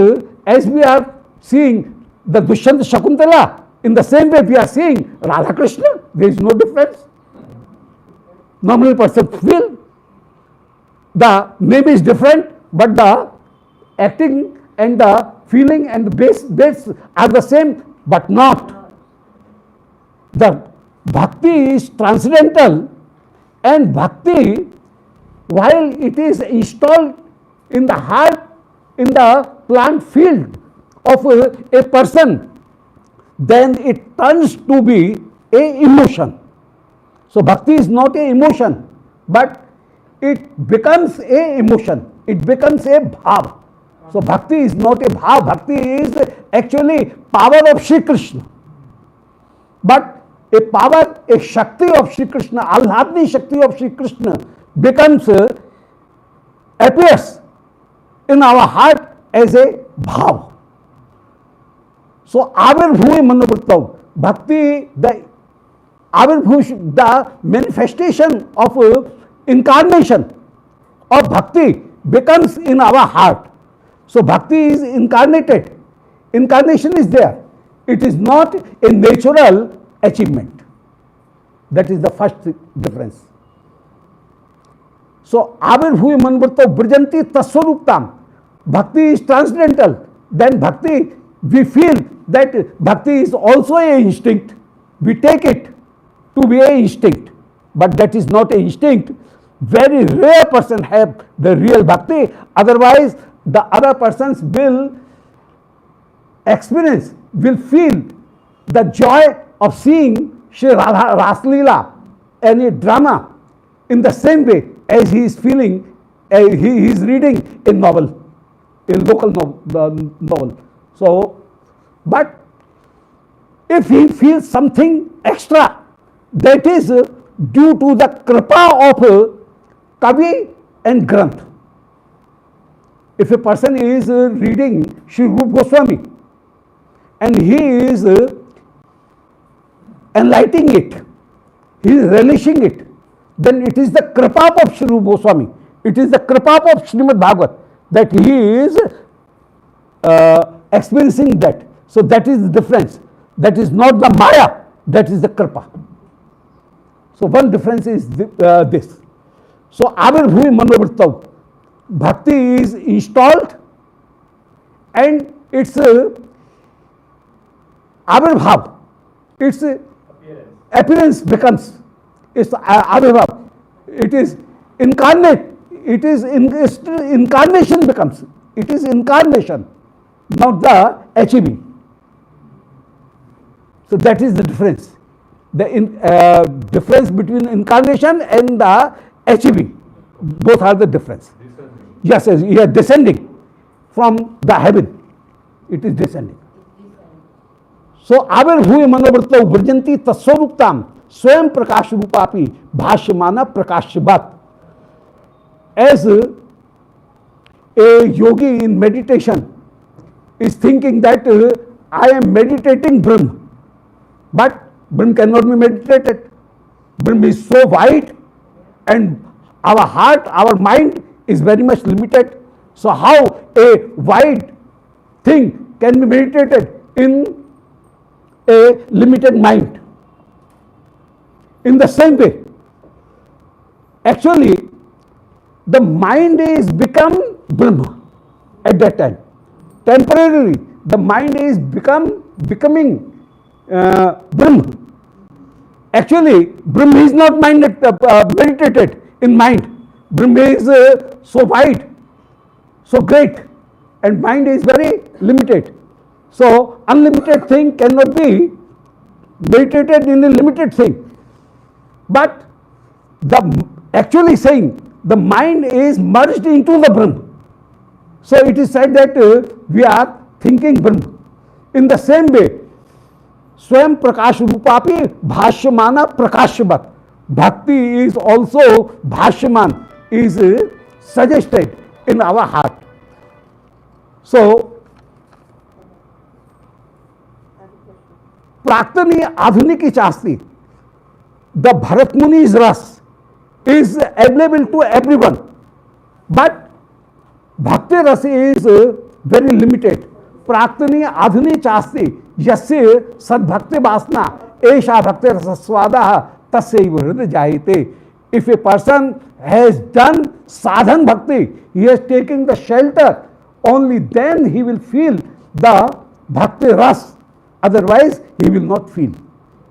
as we are seeing the Dushyant Shakuntala, in the same way we are seeing Radha Krishna, there is no difference. Normally person feel the name is different, but the acting and the feeling and the base are the same, but not. The bhakti is transcendental, and bhakti, while it is installed in the heart, in the plant field of a person, then it turns to be a emotion. So bhakti is not a emotion, but it becomes a emotion. It becomes a bhav. So bhakti is not a bhav. Bhakti is actually power of Shri Krishna. But a power, a Shakti of Shri Krishna, Alhadni Shakti of Shri Krishna becomes, appears in our heart as a bhav. So Avir Bhuye Manovrittav, bhakti, the manifestation of incarnation of bhakti becomes in our heart. So bhakti is incarnated. Incarnation is there. It is not a natural achievement. That is the first difference. So Avir Bhuye Manovrittav Vrijanti Tatswaruptam. Bhakti is transcendental. then bhakti, we feel that bhakti is also a instinct. We take it to be a instinct, but that is not a instinct. Very rare person have the real bhakti, otherwise the other persons will experience, will feel the joy of seeing Shri Radha Raslila, any drama, in the same way as he is feeling, he is reading a novel, a local novel. So, but if he feels something extra, that is due to the kripa of Kavi and Granth. If a person is reading Sri Rūpa Goswami and he is enlightening it, he is relishing it, then it is the kripa of Sri Rūpa Goswami. It is the kripa of Srimad Bhagavat that he is experiencing that. So that is the difference. That is not the Maya, that is the kripa. So one difference is this. So Avirbhuvi Manovrittav, bhakti is installed and its Avirbhav, its appearance becomes, its Avirbhav, it is incarnate, it is incarnation becomes, it is incarnation, not the achieving. So that is the difference. The difference between incarnation and the achieving, both are the difference. Yes, you are descending from the heaven, it is descending. So Avirbhuvi Manovrittav Vrjanti Taswaruptam Swayam Prakash Rupapi Bhashyamana Prakashyavat. As a yogi in meditation is thinking that I am meditating Brahma, but Brahma cannot be meditated. Brahma is so wide and our heart, our mind is very much limited. So how a wide thing can be meditated in a limited mind? In the same way, actually the mind is become Brahma at that time. Temporarily the mind is becoming Brahma. Actually Brahma is not meditated in mind. Brahma is so wide, so great, and mind is very limited. So unlimited thing cannot be meditated in a limited thing. But the actually saying the mind is merged into the Brahma. So it is said that we are thinking Brahma. In the same way, Swayam Prakash Rupapi Bhashyamana Prakashyavat. Bhakti is also Bhashyaman, is suggested in our heart. So Praktani Adhuniki Chasti, the Bharat Muni's ras is available to everyone, but Bhakti ras is very limited. Praktani Adhuni Chasti Yasya Sadbhakti Vasna Esha Bhakti Rasaswada Tasyaiva Hridaya Jayate. If a person has done sadhan bhakti, he is taking the shelter, only then he will feel the bhakti ras. Otherwise, he will not feel.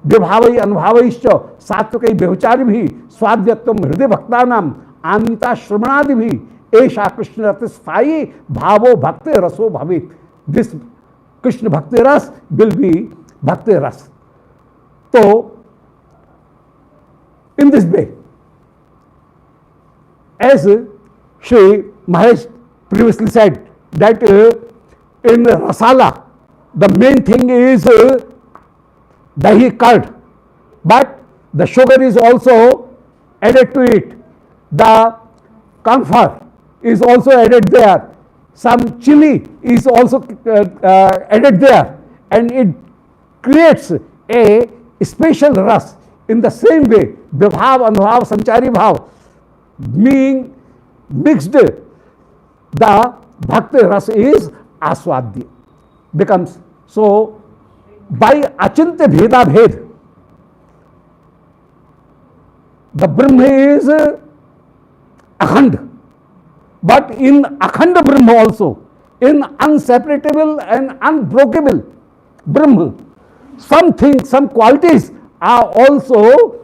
Vibhavai anubhavaischa satvakai behucharibhi swadhyatvam hriday bhaktanam anita shramanadibhi esha Krishna ratisthai bhavo bhakti raso bhavit. This Krishna bhakti ras will be bhakti ras. So, in this way, as Shri Mahesh previously said, that in Rasala, the main thing is dahi curd, but the sugar is also added to it. The camphor is also added there. Some chili is also added there, and it creates a special ras. In the same way, vibhav, anubhav, sanchari bhav being mixed, the bhakti ras is aswadya, becomes. So by achintya bheda bhed, the Brahma is akhand, but in akhand Brahma also in unseparable and unbreakable Brahma. Some things, some qualities are also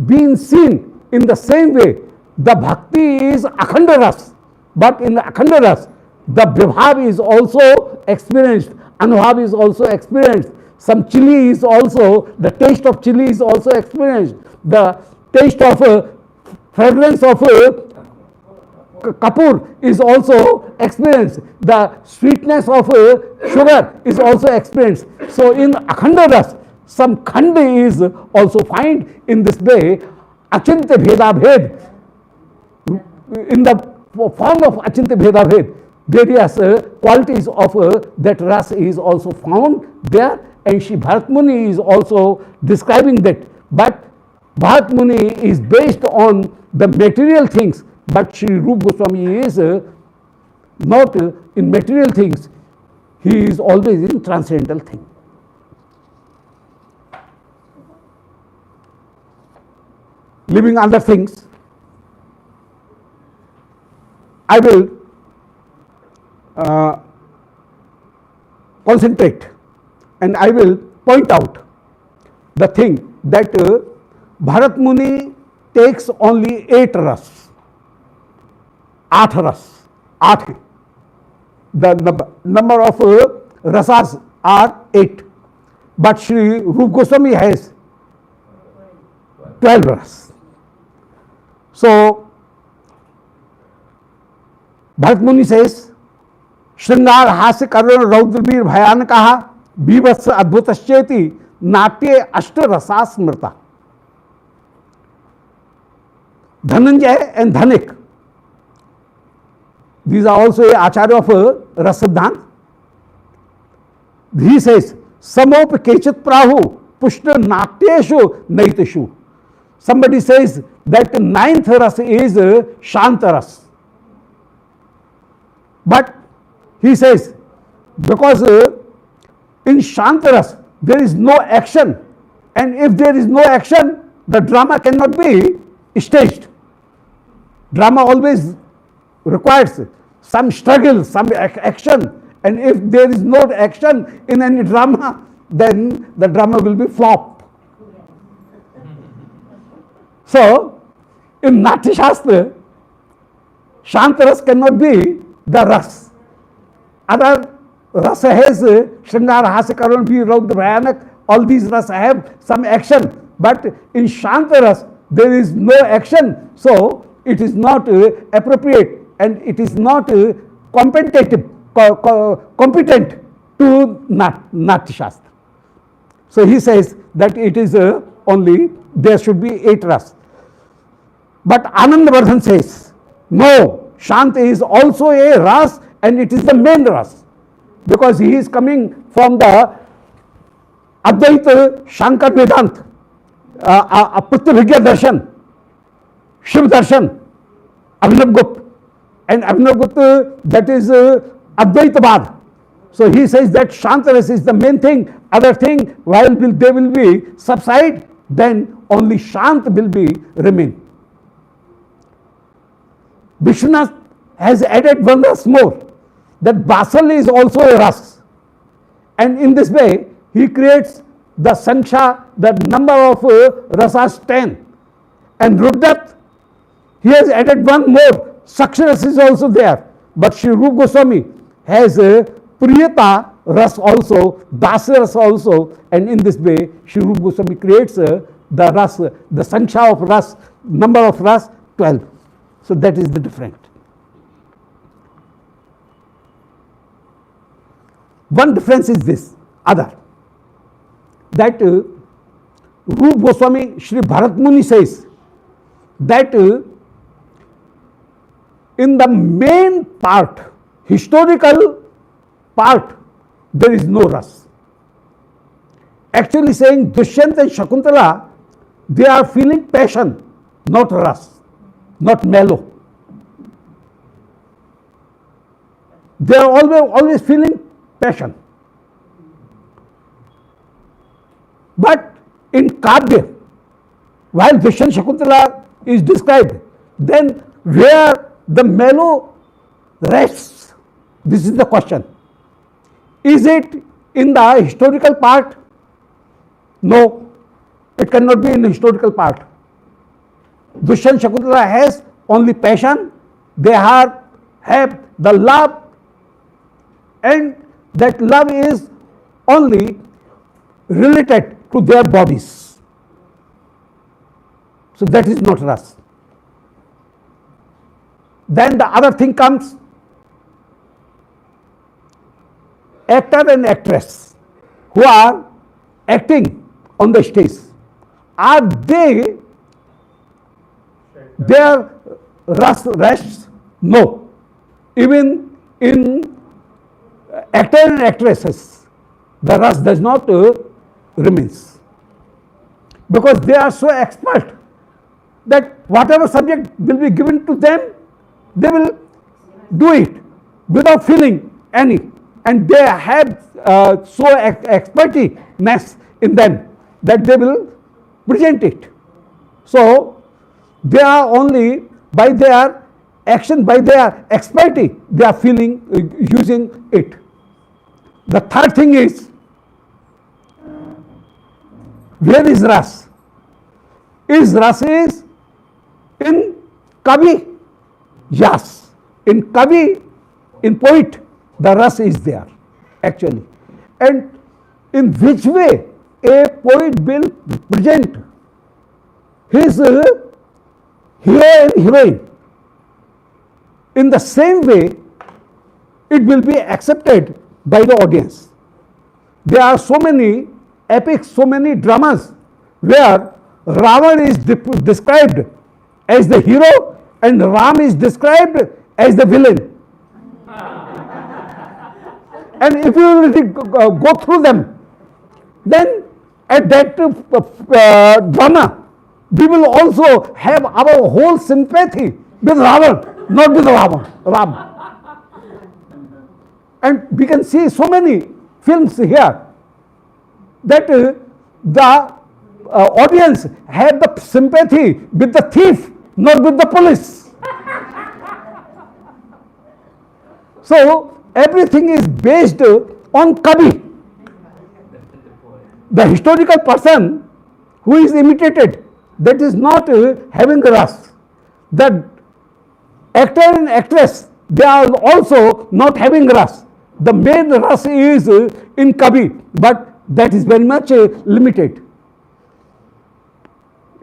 being seen in the same way. The bhakti is akhanda ras, but in the akhanda ras, the vibhav is also experienced, anubhav is also experienced. Some chili is also, the taste of chili is also experienced. The taste of fragrance of kapur is also experienced. The sweetness of sugar is also experienced. So in akhanda ras, some khand is also found in this way. Achintya bheda bhed, in the form of achintya bheda bhed, various qualities of that ras is also found there, and Shri Bharat Muni is also describing that. But Bharat Muni is based on the material things, but Shri Rūpa Goswami is not in material things, he is always in transcendental thing. Leaving other things, I will concentrate and I will point out the thing that Bharat Muni takes only 8 ras, 8 ras, 8. The number of rasas are 8, but Shri Rūpa Goswami has 12 ras. So Bharat Muni says, Shringar Hasya Karuna Raudravir Bhayanakaha Bivats Adbhutascheti Natya Ashta Rasa Smrta. Dhananjay and Dhanik, these are also a acharya of Rasadhan. He says, Samop Kechit Prahu Pushta Natyeshu Naiteshu. Somebody says that 9th ras is Shanta ras. But he says, because in Shanta ras there is no action, and if there is no action, the drama cannot be staged. Drama always requires some struggle, some action, and if there is no action in any drama, then the drama will be flop. So, in Natya Shastra, Shanta ras cannot be the ras. Other rasa has Shringar, Hasya, Karuna, Veer, Raudra, Bhayanak, all these rasa have some action, but in Shanta ras there is no action, so it is not appropriate and it is not competent to Natya Shastra. So he says that it is only, there should be 8 ras. But Anandavardhan says, no, Shanta is also a ras and it is the main ras, because he is coming from the Advaita Shankar Vedant, Pratyabrigya Darshan, Shiv Darshan, Abhinav Gupta, and Abhinav Gupta, that is Advaitavad. So he says that Shanta ras is the main thing, other thing, while they will be subside, then only Shant will be remain. Vishwanath has added one ras more, that Basal is also a ras, and in this way he creates the Sankhya, the number of rasas 10, and Ruddat, he has added one more, Saksharas is also there, but Shri Rūpa Goswami has Priyata ras also, Dasa ras also, and in this way Shri Rūpa Goswami creates the ras, the Sankhya of ras, number of ras 12. So that is the difference. One difference is this, other, that Rūpa Goswami, Shri Bharat Muni says that in the main part, historical part, there is no ras. Actually saying Dushyanta and Shakuntala, they are feeling passion, not ras, not mellow. They are always feeling passion. But in Kavya, while Dushyanta Shakuntala is described, then where the mellow rests, This is the question. Is it in the historical part? No, it cannot be in the historical part. Dushyant Shakuntala has only passion, they have the love, and that love is only related to their bodies. So that is not rasa. Then the other thing comes, actor and actress who are acting on the stage, are they their rasa rests? No. Even in actor and actresses, the rasa does not remains, because they are so expert that whatever subject will be given to them, they will do it without feeling any, and they have so expertise in them that they will present it. So they are only by their action, by their expertise, they are feeling, using it. The third thing is, where is rasa? Is rasa is in kavi? Yes. In kavi, in poet, the rasa is there actually. And in which way a poet will present his hero and heroine, in the same way it will be accepted by the audience. There are so many epics, so many dramas where Ravan is described as the hero and Ram is described as the villain. And if you really go through them, then at that drama, we will also have our whole sympathy with Ravan, not with Ram. And we can see so many films here that the audience have the sympathy with the thief, not with the police. So everything is based on kavi. The historical person who is imitated, that is not having rasa. The actor and actress, they are also not having rasa. The main rasa is in kavi, but that is very much limited.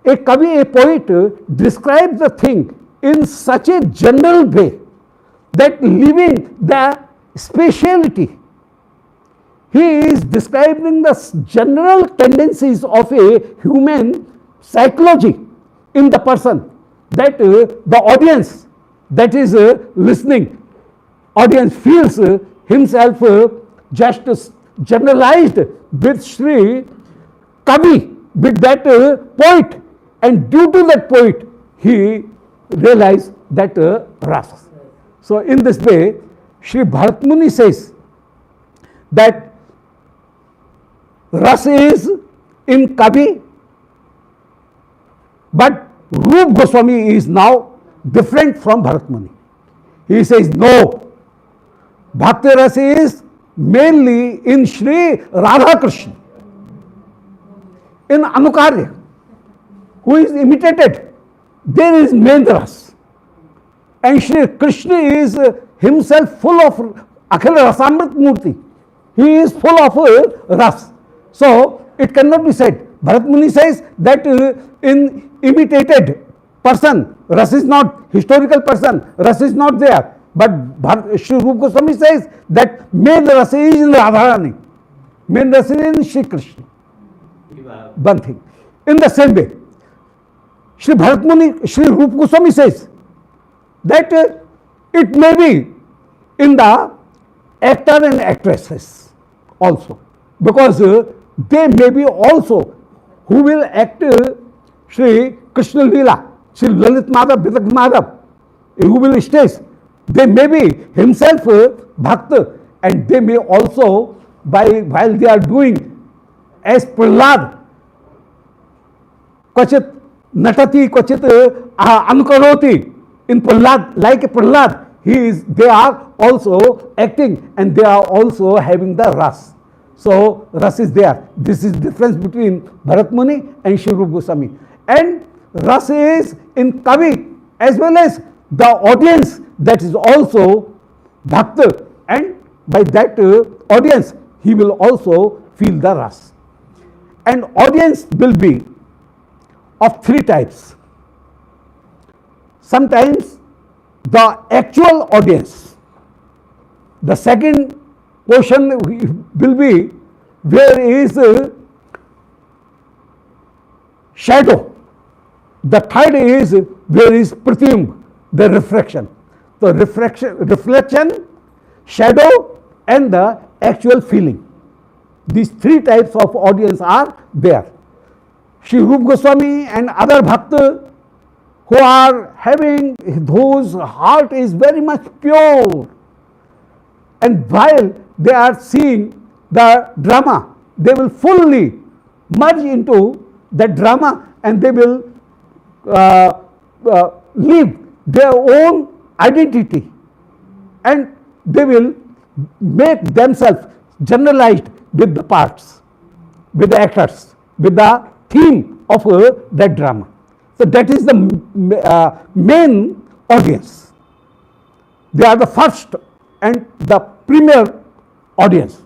A kavi, a poet, describes the thing in such a general way that leaving the speciality, he is describing the general tendencies of a human psychology in the person, that the audience that is listening, audience feels himself just generalized with Sri Kavi, with that poet, and due to that poet he realized that rasa. So in this way, Sri Bharat Muni says that rasa is in Kavi, but Rūpa Goswami is now different from Bharat Muni. He says no, Bhakti rasa is mainly in Sri Radha Krishna, in Anukarya, who is imitated, there is main rasa. And Sri Krishna is himself full of Akhil Rasamrit Murti. He is full of rasa. So it cannot be said. Bharat Muni says that in imitated person, rasa is not, historical person, rasa is not there. But Sri Rūpa Goswami says that main rasa is in Radharani, main rasa is in Sri Krishna. One thing. In the same way, Sri Bharat Muni, Sri Rūpa Goswami says that it may be in the actor and actresses also, because they may be also who will act Sri Krishna Leela, Sri Lalit Madhav, Vidak Madhav, who will stage. They may be himself Bhakta, and they may also, while they are doing as Prahlad, Kvachit Natati, Kvachit Anukaroti, in Prahlad, like a Prahlad, they are also acting and they are also having the ras. So ras is there. This is difference between Bharat Muni and Sri Rupa Goswami. And ras is in Kavi as well as the audience, that is also Bhakta, and by that audience he will also feel the ras. And audience will be of three types. Sometimes the actual audience. The second portion will be where is shadow. The third is where is pratimb, the reflection. The reflection, shadow and the actual feeling. These three types of audience are there. Sri Rupa Goswami and other bhakta who are having, whose heart is very much pure, and while they are seeing the drama, they will fully merge into the drama and they will leave their own identity and they will make themselves generalized with the parts, with the actors, with the theme of that drama. So that is the main audience. They are the first and the premier audience.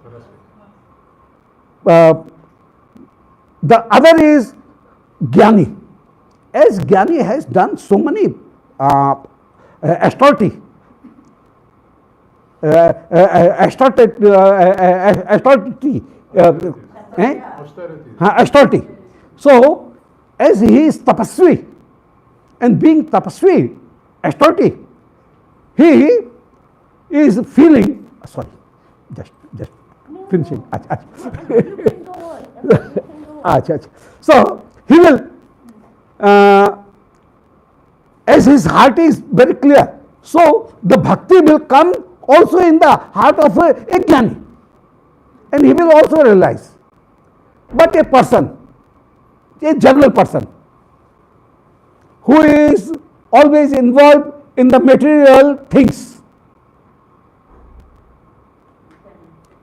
The other is Jnani. As Jnani has done so many austerity, austerity. So, as he is tapasvi, and being tapasvi, austerity, he is feeling, sorry, just finishing. So, he will, as his heart is very clear, so the bhakti will come also in the heart of a jnani, and he will also realize. But a person, a general person, who is always involved in the material things,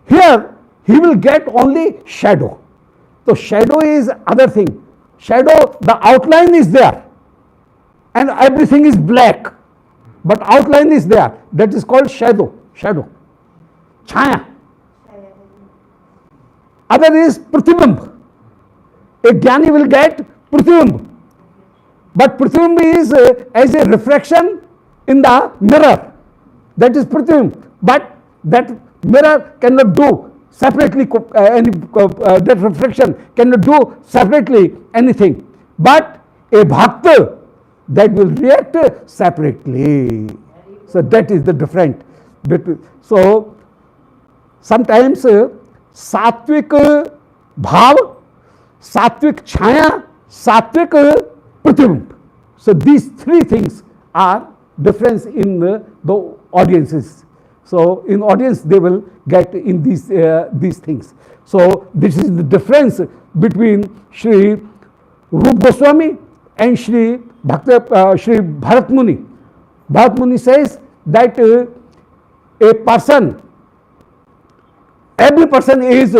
here he will get only shadow. So shadow is other thing. Shadow, the outline is there and everything is black, but outline is there. That is called shadow. Chaya. Other is pratibimb. A jnani will get pratibimb. But pratibimb is as a reflection in the mirror. That is pratibimb. But that mirror cannot do separately, that reflection cannot do separately anything. But a bhakta, that will react separately. So that is the difference between. So sometimes sattvic bhav, sattvic chaya, sattvic pratibimb. So these three things are difference in the audiences. So in audience they will get in these things. So this is the difference between Sri Rupa Goswami and Sri Bharat Muni. Bharat Muni says that a person, every person is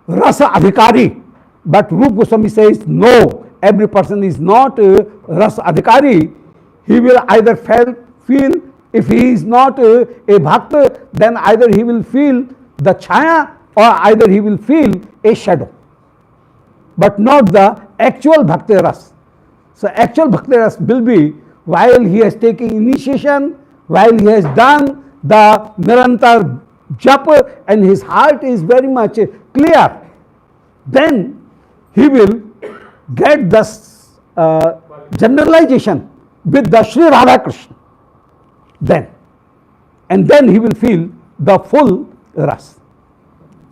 rasa adhikari, but Rupa Goswami says no, every person is not rasa adhikari. He will either feel, if he is not a bhakta, then either he will feel the chaya or either he will feel a shadow, but not the actual bhakti ras. So actual bhakti ras will be while he has taken initiation, while he has done the nirantar japa and his heart is very much clear, then he will get this generalization with the Sri Radha Krishna. And then he will feel the full ras.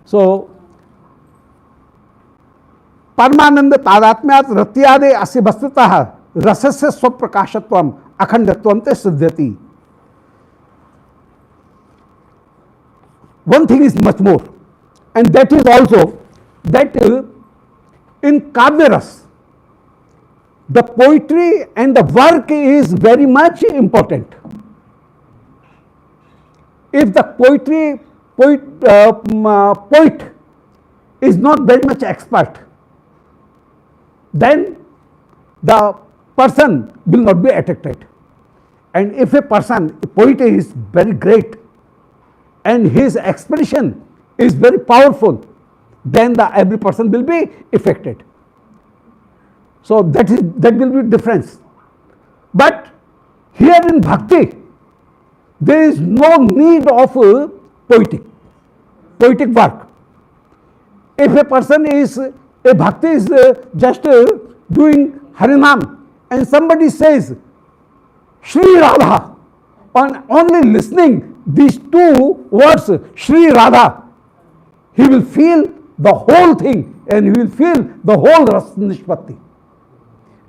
So परमानंद तादात्म्यात् रत्यादे अस्य वस्तुतः रसस्य स्वप्रकाशत्वम् अखंडत्वं ते सिद्ध्यति. One thing is much more, and that is also that in Kavya ras, the poetry and the work is very much important. if the poet is not very much expert, then the person will not be attracted. And if a poet is very great and his expression is very powerful, then every person will be affected. So that will be difference. But here in bhakti, there is no need of poetic work. If a person is a bhakti is just doing Harinam, and somebody says Shri Radha, on only listening these two words Shri Radha, he will feel the whole thing and he will feel the whole rasa nishpatti.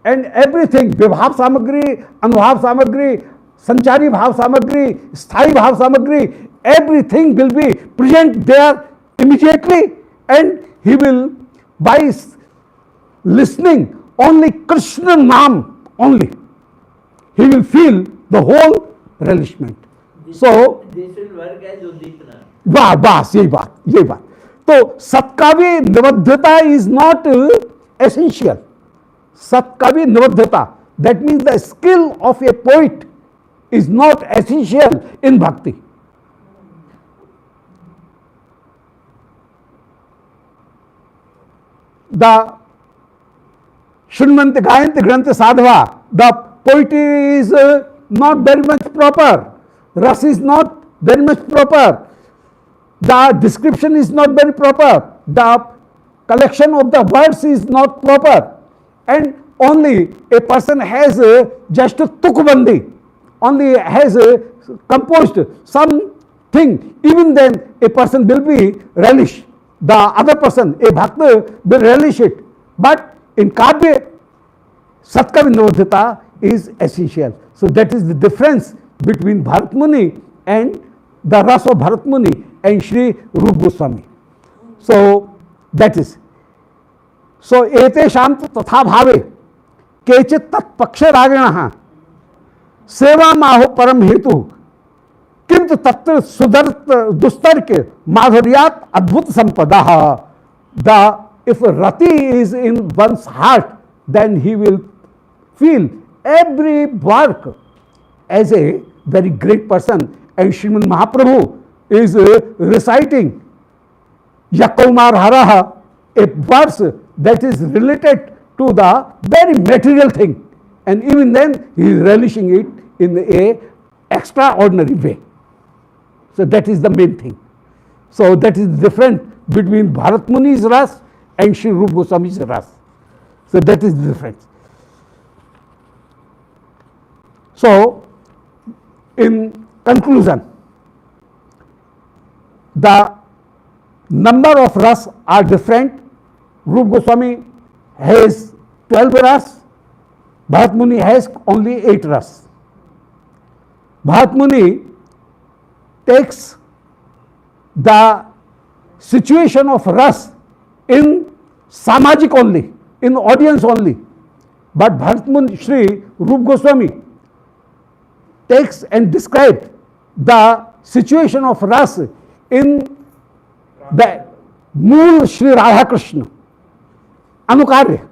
And everything, vibhav samagri, anubhav samagri, sanchari bhav samagri, sthai bhav samagri, everything will be present there immediately, and he will, by listening only Krishna Naam only, he will feel the whole relishment. So this will work as Udipana. बस यही बात. तो सत्काव्य निबद्धता is not essential. Satkavya nivadhata, that means the skill of a poet is not essential in bhakti. The Shunmanti Gayanti Grantha Sadhava, the poetry is not very much proper. Ras is not very much proper. The description is not very proper. The collection of the words is not proper. And only a person has just tukbandi, only has composed something, even then a person will be relish. The other person, a bhakta, will relish it. But in Kavya, Satkavya Nivadhita is essential. So that is the difference between Bharat Muni and the rasa of Bharat Muni and Sri Rūpa Goswami. So that is. So एतेषां तथा भावे केचित् तत्पक्षे रागिणः सेवामाहो परम हेतु किंतु तत्र दुस्तर्क माधुर्यात् अद्भुत संपदा. If rati is in one's heart, then he will feel every work as a very great person. And Srimad Mahaprabhu is reciting Yakumar Haraha, a verse that is related to the very material thing, and even then he is relishing it in a extraordinary way. So that is the main thing. So that is different between Bharat Muni's ras and Sri Rūpa Goswami's ras. So that is the difference. So in conclusion, the number of ras are different. Rūpa Goswami has 12 ras, Bharat Muni has only 8 ras. Bharat Muni takes the situation of ras in samajik only, in audience only. But Bharat Muni, Sri Rūpa Goswami takes and describes the situation of ras in the Mool Sri Radha Krishna, Anukarya,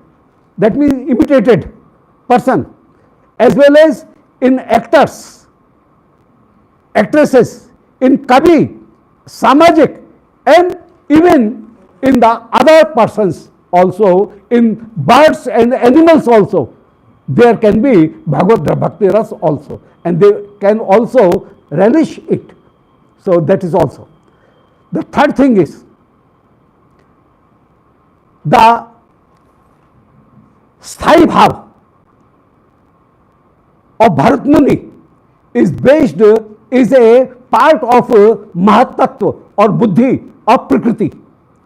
that means imitated person, as well as in actors, actresses, in Kavi, Samajik, and even in the other persons also, in birds and animals also. There can be Bhagavad Bhakti Ras also, and they can also relish it. So that is also. The third thing is the Sthai Bhav of Bharat Muni is based, is a part of Mahat Tattva or Buddhi of Prakriti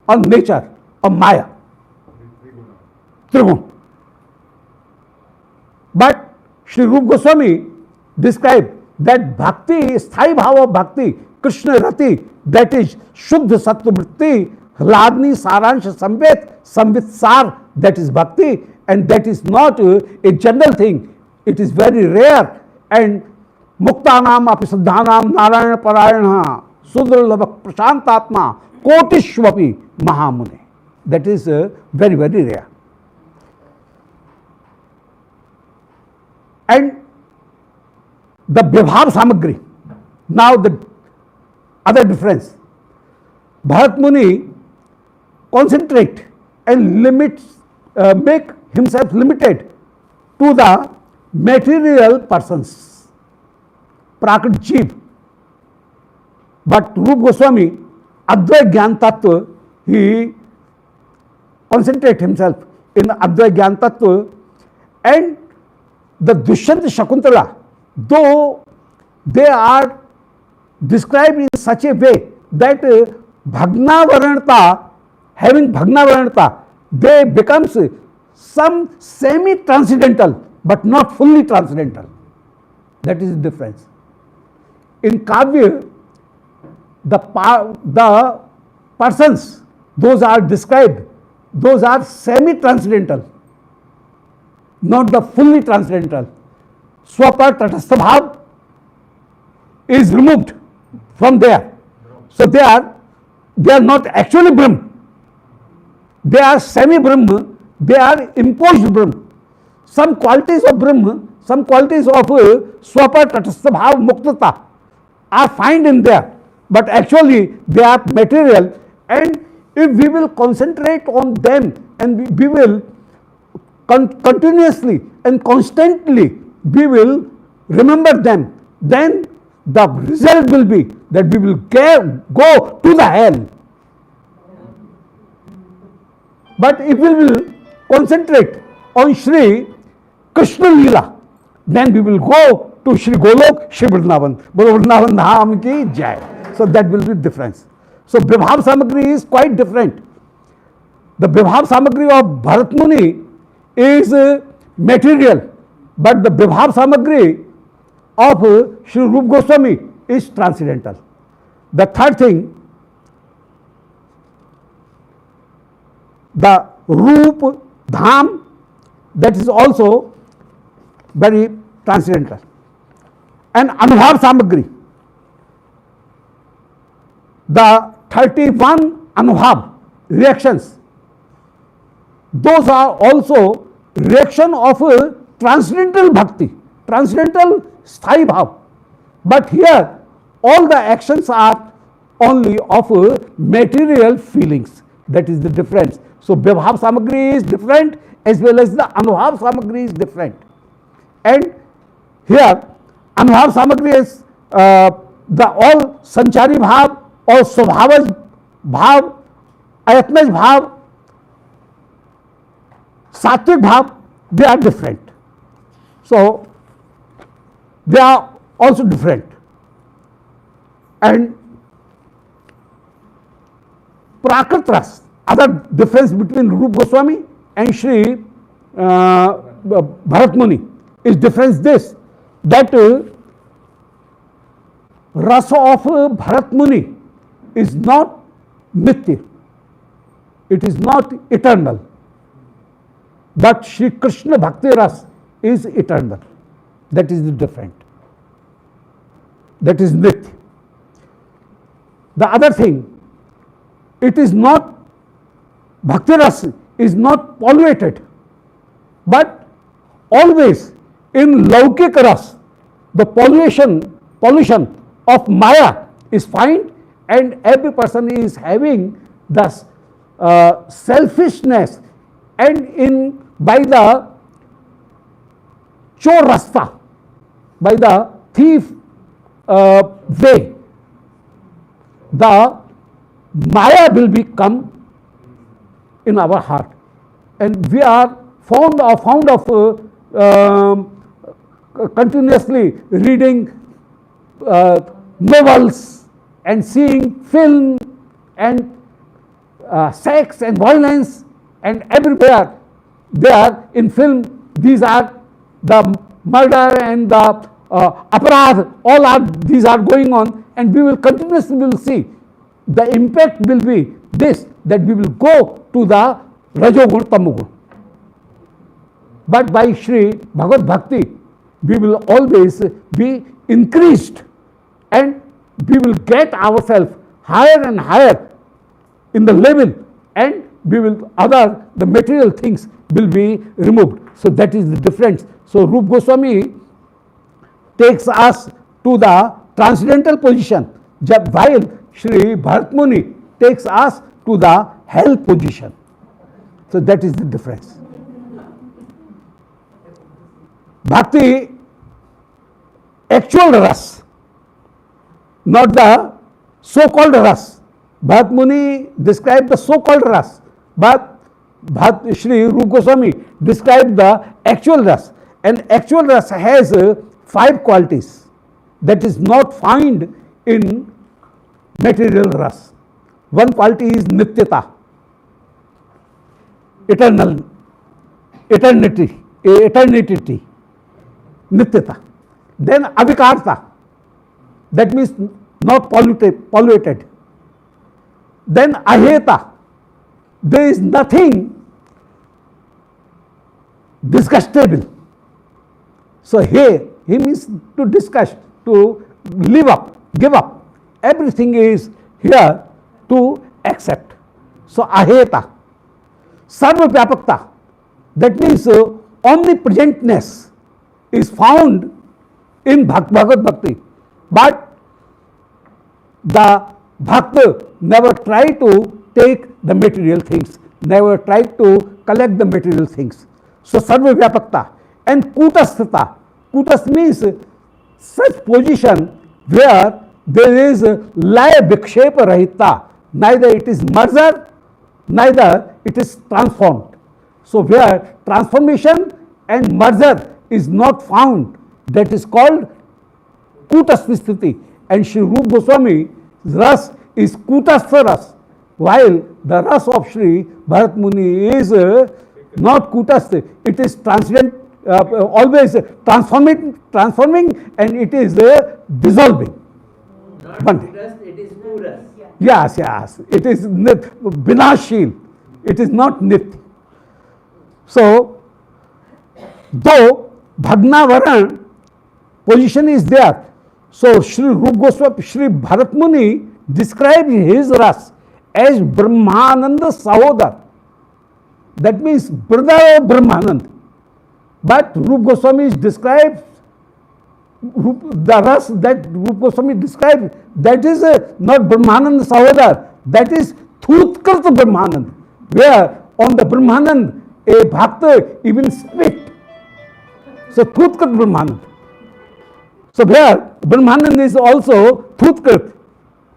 or nature or Maya, Trigun. But Sri Rūpa Goswami described that Bhakti, Sthai Bhav of Bhakti, Krishna Rati, that is Shuddha Sattva Vritti, Hladni Saransh Samvit Sar, that is Bhakti, and that is not a general thing. It is very rare, and मुक्तानाम अपि सिद्धानाम नारायण परायण सुदुर्लभ प्रशांतात्मा कोटिष्वपि महामुने. That is very, very rare. And the Vibhav Samagri, now the other difference. Bharat Muni concentrate and make himself limited to the material persons, Prakrit Jeev. But Rūpa Goswami, Advait Gyan Tattva, he concentrate himself in Advait Gyan Tattva, and the Dushyanta Shakuntala, though they are described in such a way that Bhagnavaranata, having Bhagnavaranata, they becomes some semi-transcendental but not fully transcendental. That is the difference. In Kavya, the persons, those are described, those are semi-transcendental, not the fully transcendental. Swapar Tatastha Bhav is removed from there. So they are not actually Brahm. They are semi-Brahma, they are imposed Brahma. Some qualities of Brahma, some qualities of Swapar Tatastha Bhav Muktata are found in there, but actually they are material, and if we will concentrate on them and we will continuously and constantly we will remember them, then the result will be that we will go to the hell. But if we will concentrate on Shri Krishna Leela, then we will go to Shri Golok, Shri Vrindavan. Bolo Vrindavan Dham ki jai. So that will be the difference. So Vibhav Samagri is quite different. The Vibhav Samagri of Bharat Muni is material, but the Vibhav Samagri of Shri Rūpa Goswami is transcendental. The third thing, the Rūpa Dham, that is also very transcendental. And Anubhav Samagri, the 31 Anubhav reactions, those are also reaction of transcendental bhakti, transcendental sthai bhav. But here all the actions are only of material feelings. That is the difference. So Vibhav Samagri is different as well as the Anubhav Samagri is different. And here Anubhav Samagri is the all Sanchari Bhav or Swabhavaj Bhav, Ayatmaj Bhav, Sattvic Bhav, they are different. So they are also different. And Prakrit Ras, other difference between Rūpa Goswami and Shri Bharat Muni is difference this, that rasa of Bharat Muni is not nitya, it is not eternal, but Shri Krishna Bhakti Ras is eternal. That is the different. That is nitya. The other thing, it is not, Bhakti Ras is not polluted, but always in Laukik Ras, the pollution of Maya is fine, and every person is having the selfishness, and by the chor rasta, by the thief way, the Maya will become in our heart, and we are fond of continuously reading novels and seeing film and sex and violence, and everywhere they are in film. These are the murder and the aparadh, all are these are going on, and we will continuously will see the impact will be this, that we will go to the Rajogun Tamogun. But by Shri Bhagavad Bhakti, we will always be increased, and we will get ourselves higher and higher in the level, and the material things will be removed. So that is the difference. So Rupa Goswami takes us to the transcendental position, while Sri Bharat Muni takes us to the hell position. So that is the difference. Bhakti, actual ras, not the so-called ras. Bharat Muni described the so-called ras, but Sri Rupa Goswami described the actual ras. And actual ras has 5 qualities that is not found in material ras. One quality is nityata, eternity, nityata. Then avikarta, that means not polluted. Then aheta, there is nothing disgustable. So here, he means to disgust, to live up, give up. Everything is here to accept. So aheta. Sarva vyapakta, that means omnipresentness is found in Bhagavad Bhakti. But the Bhakta never try to take the material things, never try to collect the material things. So sarva vyapakta. And kutasthata. Kutas means such position where there is laya vikshepa rahita. Neither it is merger, neither it is transformed. So where transformation and merger is not found, that is called kutasthiti. And Sri Rupa Goswami ras is kutastha ras, while the ras of Sri Bharat Muni is not kutastha. It is transcendent, always transforming, and it is dissolving. Not One day. Kuras, it is Kuras. Yes, yes. It is vinashil. It is not nitya. So, though Bhagnavaran position is there, so Sri Rupa Goswami, Sri Bharat Muni describes his ras as Brahmananda Sahodar. That means brother of Brahmananda. But Rupa Goswami describes the ras that Rupa Goswami describes, that is not Brahmananda Sahodar, that is Thutkrita Brahmananda, where on the Brahmananda a bhakta even spit. So Thutkrita Brahmananda. So where Brahmananda is also Thutkrit,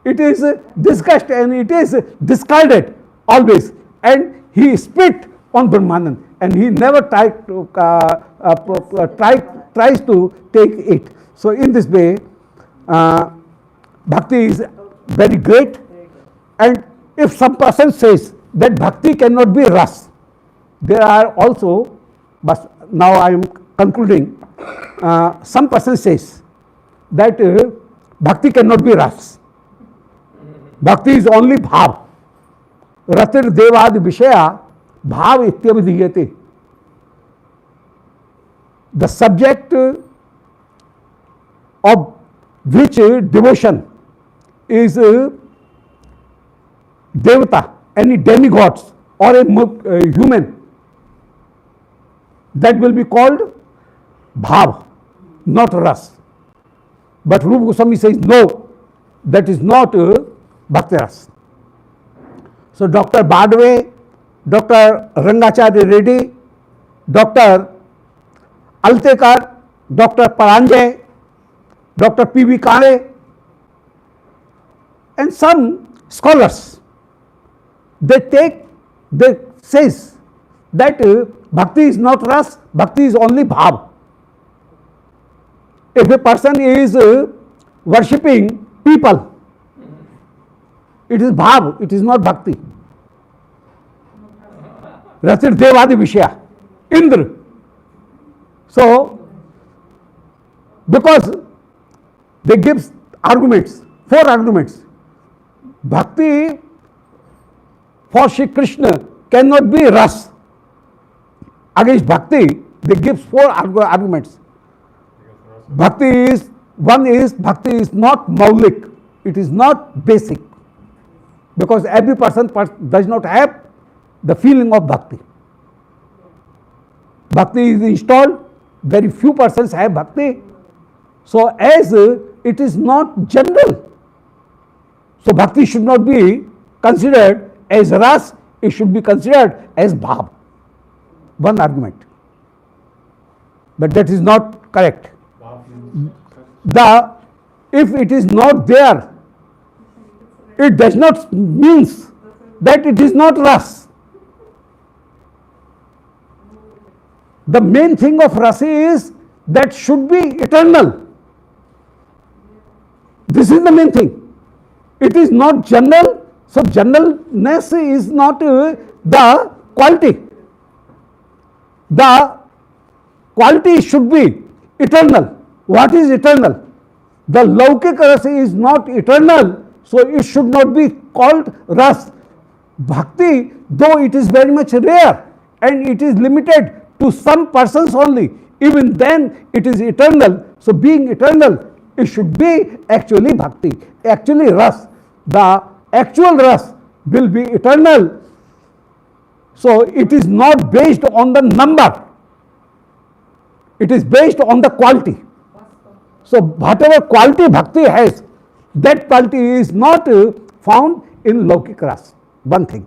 it is discussed and it is discarded always, and he spit on Brahmananda, and he never tries to take it. So in this way, bhakti is very great. And if some person says that bhakti cannot be ras, there are also, but now I am concluding, some person says that bhakti cannot be ras. Bhakti is only bhav. Ratir devadi vishaya bhav ityabhidhiyate. The subject of which devotion is devata, any demigods or a human, that will be called bhav, not ras. But Rupa Goswami says no, that is not bhakti ras. So Dr. Badwe, Dr. Rangacharya Reddy, Dr. Altekar, Dr. Paranjay, Dr. P.V. Kale, and some scholars, they says that bhakti is not ras, bhakti is only bhav. If a person is worshipping people, it is bhav, it is not bhakti. Ratir devadi vishaya, Indra. So, because they give arguments, 4 arguments. Bhakti for Shri Krishna cannot be ras. Against bhakti, they give 4 arguments. bhakti is not maulik, it is not basic, because every person does not have the feeling of bhakti. Bhakti is installed, very few persons have bhakti. So as it is not general, so bhakti should not be considered as ras, it should be considered as bhav. One argument. But that is not correct. If it is not there, it does not means that it is not ras. The main thing of rasa is that should be eternal. This is the main thing. It is not general, so generalness is not the quality. The quality should be eternal. What is eternal? The laukik rasa is not eternal, so it should not be called ras. Bhakti, though it is very much rare and it is limited to some persons only, even then it is eternal. So being eternal, it should be actually bhakti, actually ras. The actual ras will be eternal. So it is not based on the number, it is based on the quality. So whatever quality bhakti has, that quality is not found in laukik ras. One thing.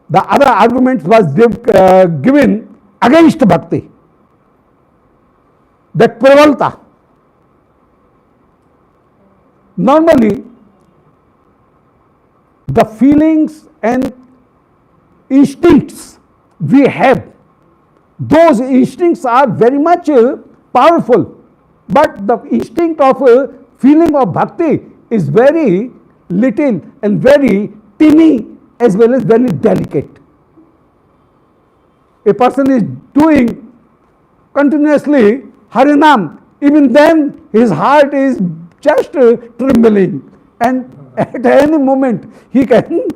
The other argument was given against bhakti, that pravalta. Normally, the feelings and instincts we have, those instincts are very much powerful, but the instinct of feeling of bhakti is very little and very teeny as well as very delicate. A person is doing continuously Harinam, even then his heart is just trembling, and at any moment he can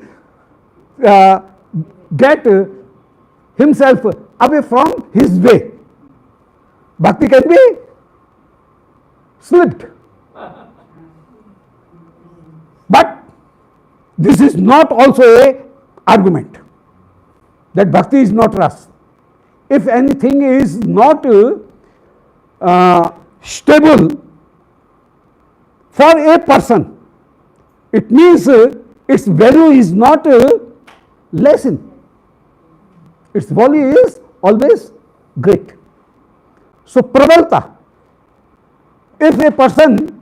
get himself away from his way. Bhakti can be slipped. But this is not also a argument that bhakti is not ras. If anything is not stable for a person, it means its value is not lessened. Its value is always great. So pravalta, if a person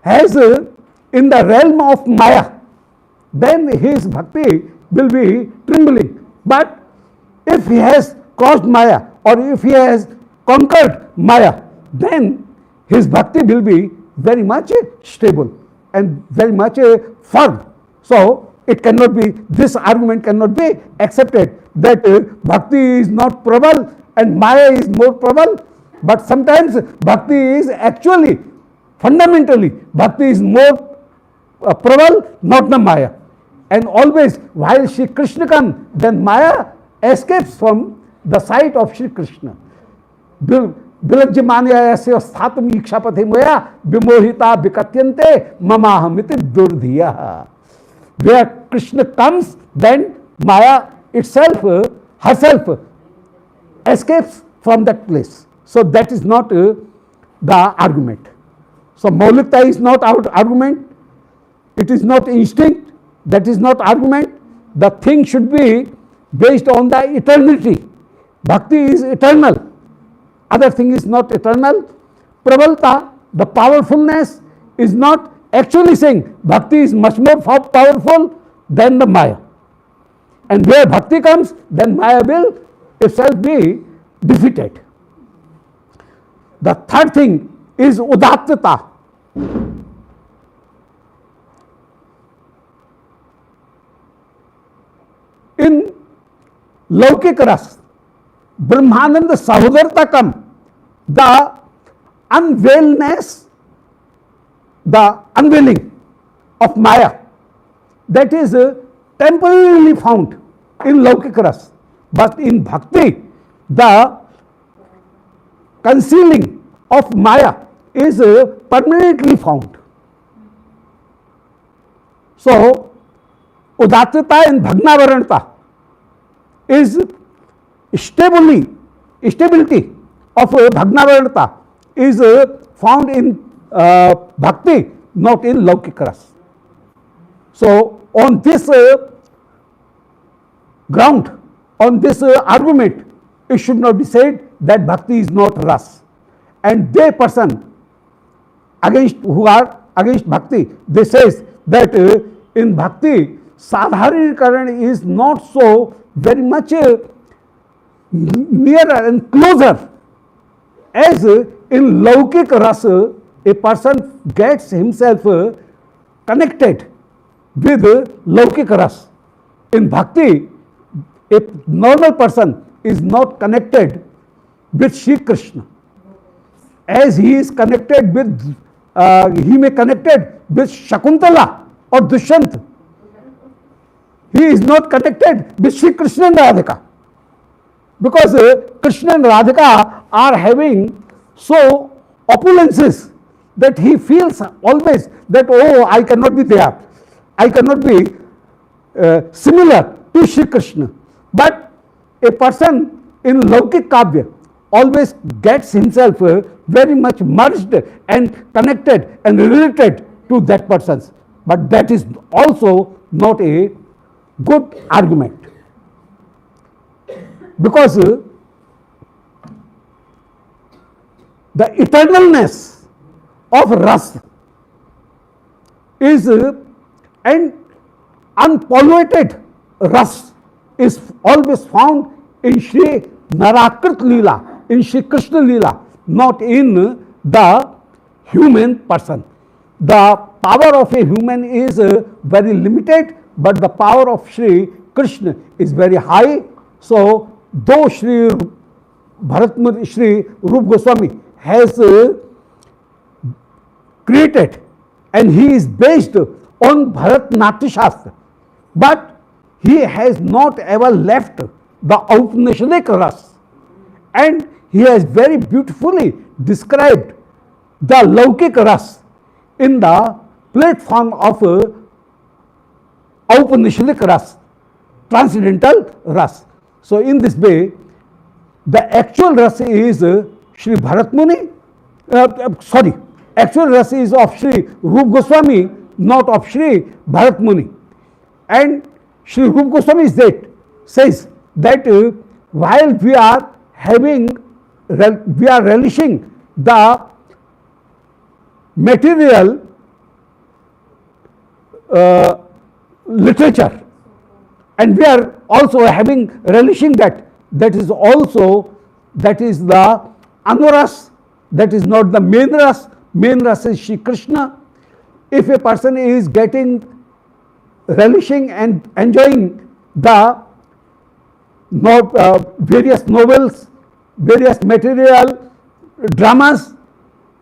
has in the realm of maya, then his bhakti will be trembling. But if he has crossed maya or if he has conquered maya, then his bhakti will be very much stable and very much firm. So it cannot be, this argument cannot be accepted that bhakti is not prabal and maya is more prabal. But sometimes bhakti is actually, fundamentally, bhakti is more prabal, not the maya. And always while Shri Krishna comes, then maya escapes from the sight of Shri Krishna. Bilajyamanya yasya sthatam ikshapathe moya vimohita vikatyante mamahamiti durdhiya. Where Krishna comes, then maya itself, herself, escapes from that place. So that is not the argument. So maulikta is not our argument. It is not instinct. That is not argument. The thing should be based on the eternity. Bhakti is eternal. Other thing is not eternal. Pravalta, the powerfulness, is not actually saying bhakti is much more powerful than the maya. And where bhakti comes, then maya will itself be defeated. The third thing is udattata. In laukik ras, Brahmananda Sahodartakam, the unveiledness, the unveiling of maya, that is temporarily found in laukik ras. But in bhakti, the concealing of Maya is permanently found. So, udattata and bhagnavaranta is stability of bhagnavaranta is found in bhakti, not in laukik ras. So, on this ground, on this argument, it should not be said that bhakti is not ras. And they person against who are against bhakti, they says that in bhakti, sadharanikaran is not so very much nearer and closer as in laukik rasa, a person gets himself connected with laukik ras. In bhakti, a normal person is not connected with Shri Krishna. As he is connected with, he may connected with Shakuntala or Dushyant. He is not connected with Shri Krishna and Radhika. Because Krishna and Radhika are having so opulences that he feels always that, oh, I cannot be there. I cannot be similar to Shri Krishna. But a person in Laukik Kavya always gets himself very much merged and connected and related to that person. But that is also not a good argument. Because the eternalness of rasa is and unpolluted rasa is always found in Shri Narakrit Leela, in Shri Krishna Leela, not in the human person. The power of a human is very limited, but the power of Shri Krishna is very high. So, though Shri Rupa Goswami has created and he is based on Natya Shastra, but he has not ever left the Upanishadic rasa, and he has very beautifully described the Laukik rasa in the platform of Upanishadic rasa, Transcendental rasa. So, in this way, the actual rasa is Shri Bharat Muni, actual rasa is of Shri Rupa Goswami, not of Shri Bharat Muni. And Shri Rupa Goswami says that while we are relishing the material literature, and we are also relishing that is the anuras, that is not the main ras. Main ras is Shri Krishna. If a person is relishing and enjoying the various novels, various material, dramas,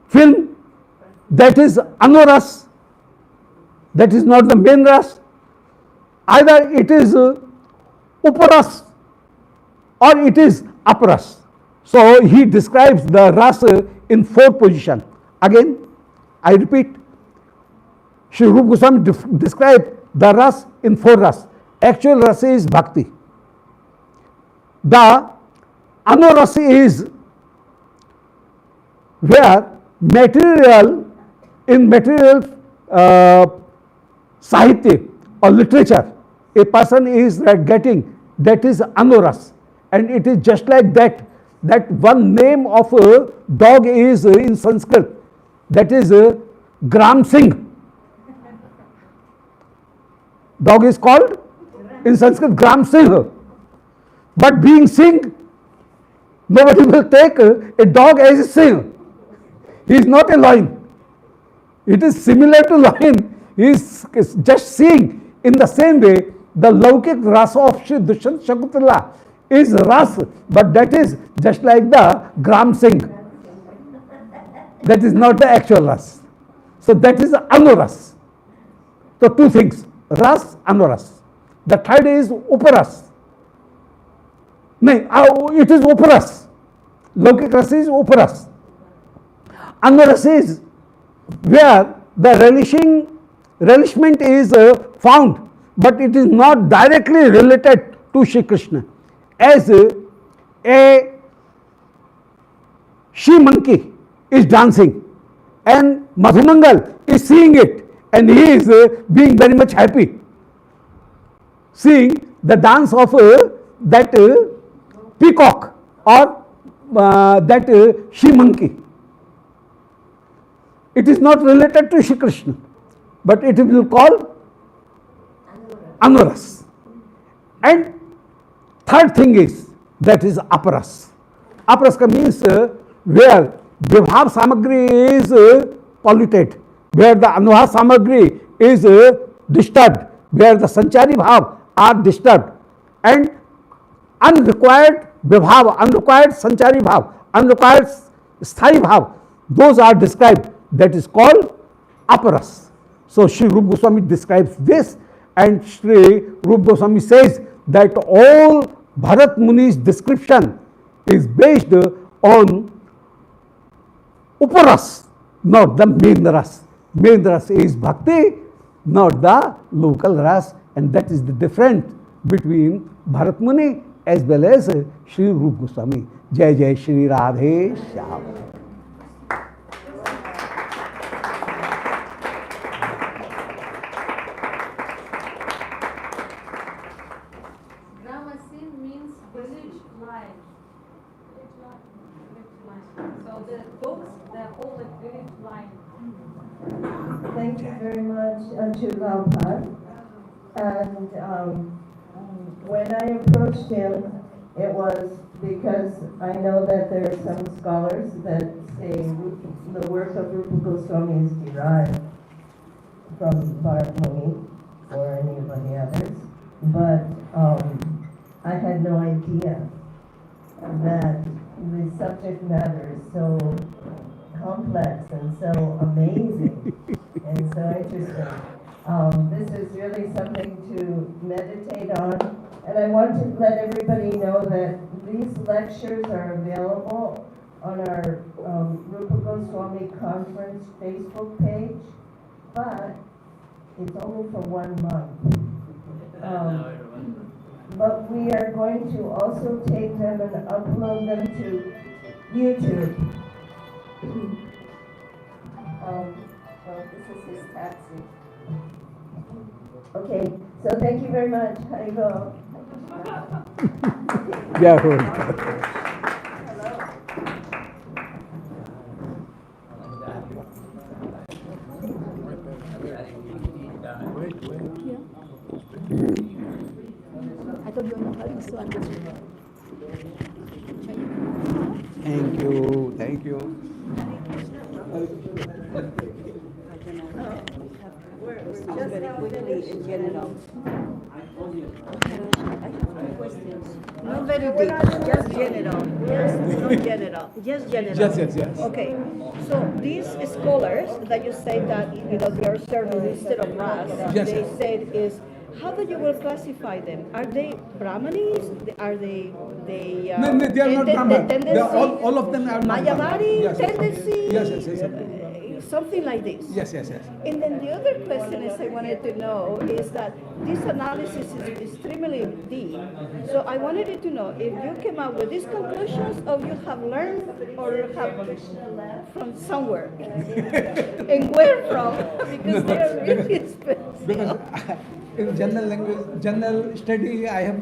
film, that is anuras, that is not the main ras. Either it is uparas or it is aparas. So, he describes the rasa in 4 positions. Again, I repeat, Shri Rupa Goswami described the ras in 4 ras. Actual rasa is bhakti. The anurasa is where in material sahitya or literature, a person is getting, that is anuras. And it is just like that one name of a dog is in Sanskrit, that is Gram Singh. Dog is called in Sanskrit Gram Singh. But being Singh, nobody will take a dog as a Singh. He is not a lion. It is similar to lion. He is just seeing. In the same way, the Laukik rasa of Shri Dushyant Shakuntala is rasa, but that is just like the Gram Singh. That is not the actual ras. So that is anuras. So 2 things, ras, anuras. The third is uparas. No, it is uparas. Laukik rasa is uparas. Anvaras is where the relishment is found, but it is not directly related to Shri Krishna. As a she monkey is dancing and Madhumangal is seeing it, and he is being very much happy seeing the dance of that peacock or that she monkey. It is not related to Shri Krishna, but it will call Anvaras. And third thing is, that is aparas. Aparaska means where vibhav samagri is polluted, where the anuha samagri is disturbed, where the sanchari bhav are disturbed, and unrequired vibhav, unrequired sanchari bhav, unrequired sthai bhav, those are described. That is called aparas. So Sri Rupa Goswami describes this, and Sri Rupa Goswami says that all Bharat Muni's description is based on uparas, not the main ras. Main ras is bhakti, not the local ras, and that is the difference between Bharat Muni as well as Sri Rupa Goswami. Jai Jai Shri Radhe Shyam. Thank you very much to Rūpa. And when I approached him, it was because I know that there are some scholars that say the work of Rupa Goswami is derived from Bharat Muni or any of the others. But I had no idea that the subject matter is so complex and so amazing and so interesting. This is really something to meditate on, and I want to let everybody know that these lectures are available on our Rupa Goswami Conference Facebook page, but it's only for 1 month. But we are going to also take them and upload them to YouTube. Well, this is his taxi. Okay, so thank you very much. Haribo. Yeah. I thought you were in a hurry, so I'm just. Thank you. Thank you. Just very quickly in general. I have 2 questions. Not very deep, just general. Yes, not general, just general. Yes. Okay, so these scholars that you say that they are serving instead of ras, Yes. they said is, how do you will classify them? Are they Brahmanis? Are they No, they are not Brahman. tendency? They are all of them are not Brahman. Mayavadi Yes. tendency? Yes. Something like this. Yes. And then the other question is I wanted to know is that this analysis is extremely deep. So I wanted you to know if you came up with these conclusions or you have learned or have from somewhere. And where from? Because they are really expensive. Because in general language, general study, I have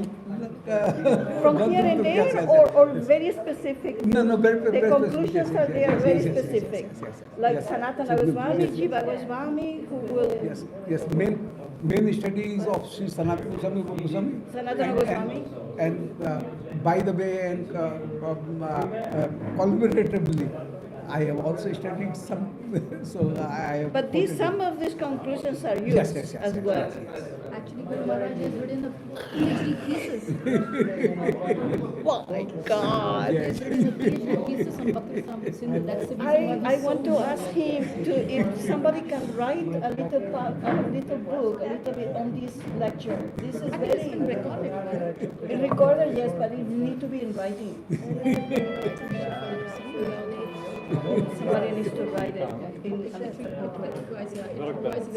From gone here and through- there yes. or very specific? No, very The specific. conclusions are there Yes, very yes, specific. yes. Like Yes. Sanatana Goswami, Jiva Goswami, who will... Yes. Main studies of Sri Sanatana Goswami, Sanatana Goswami. And by the way, and collaboratively, I have also studied some. So I have. But some of these conclusions are used Yes, as well. yes. Actually, Guru Maharaj has written a PhD thesis. Oh my God! He's written a PhD thesis on Bhakti Sindhu. That's the reason why I he's want so to ask him if somebody can write a little book, a little bit on this lecture. This is Actually, it's been recorded. in recorded, yes, but it need to be in writing. Somebody needs to write it in a little booklet.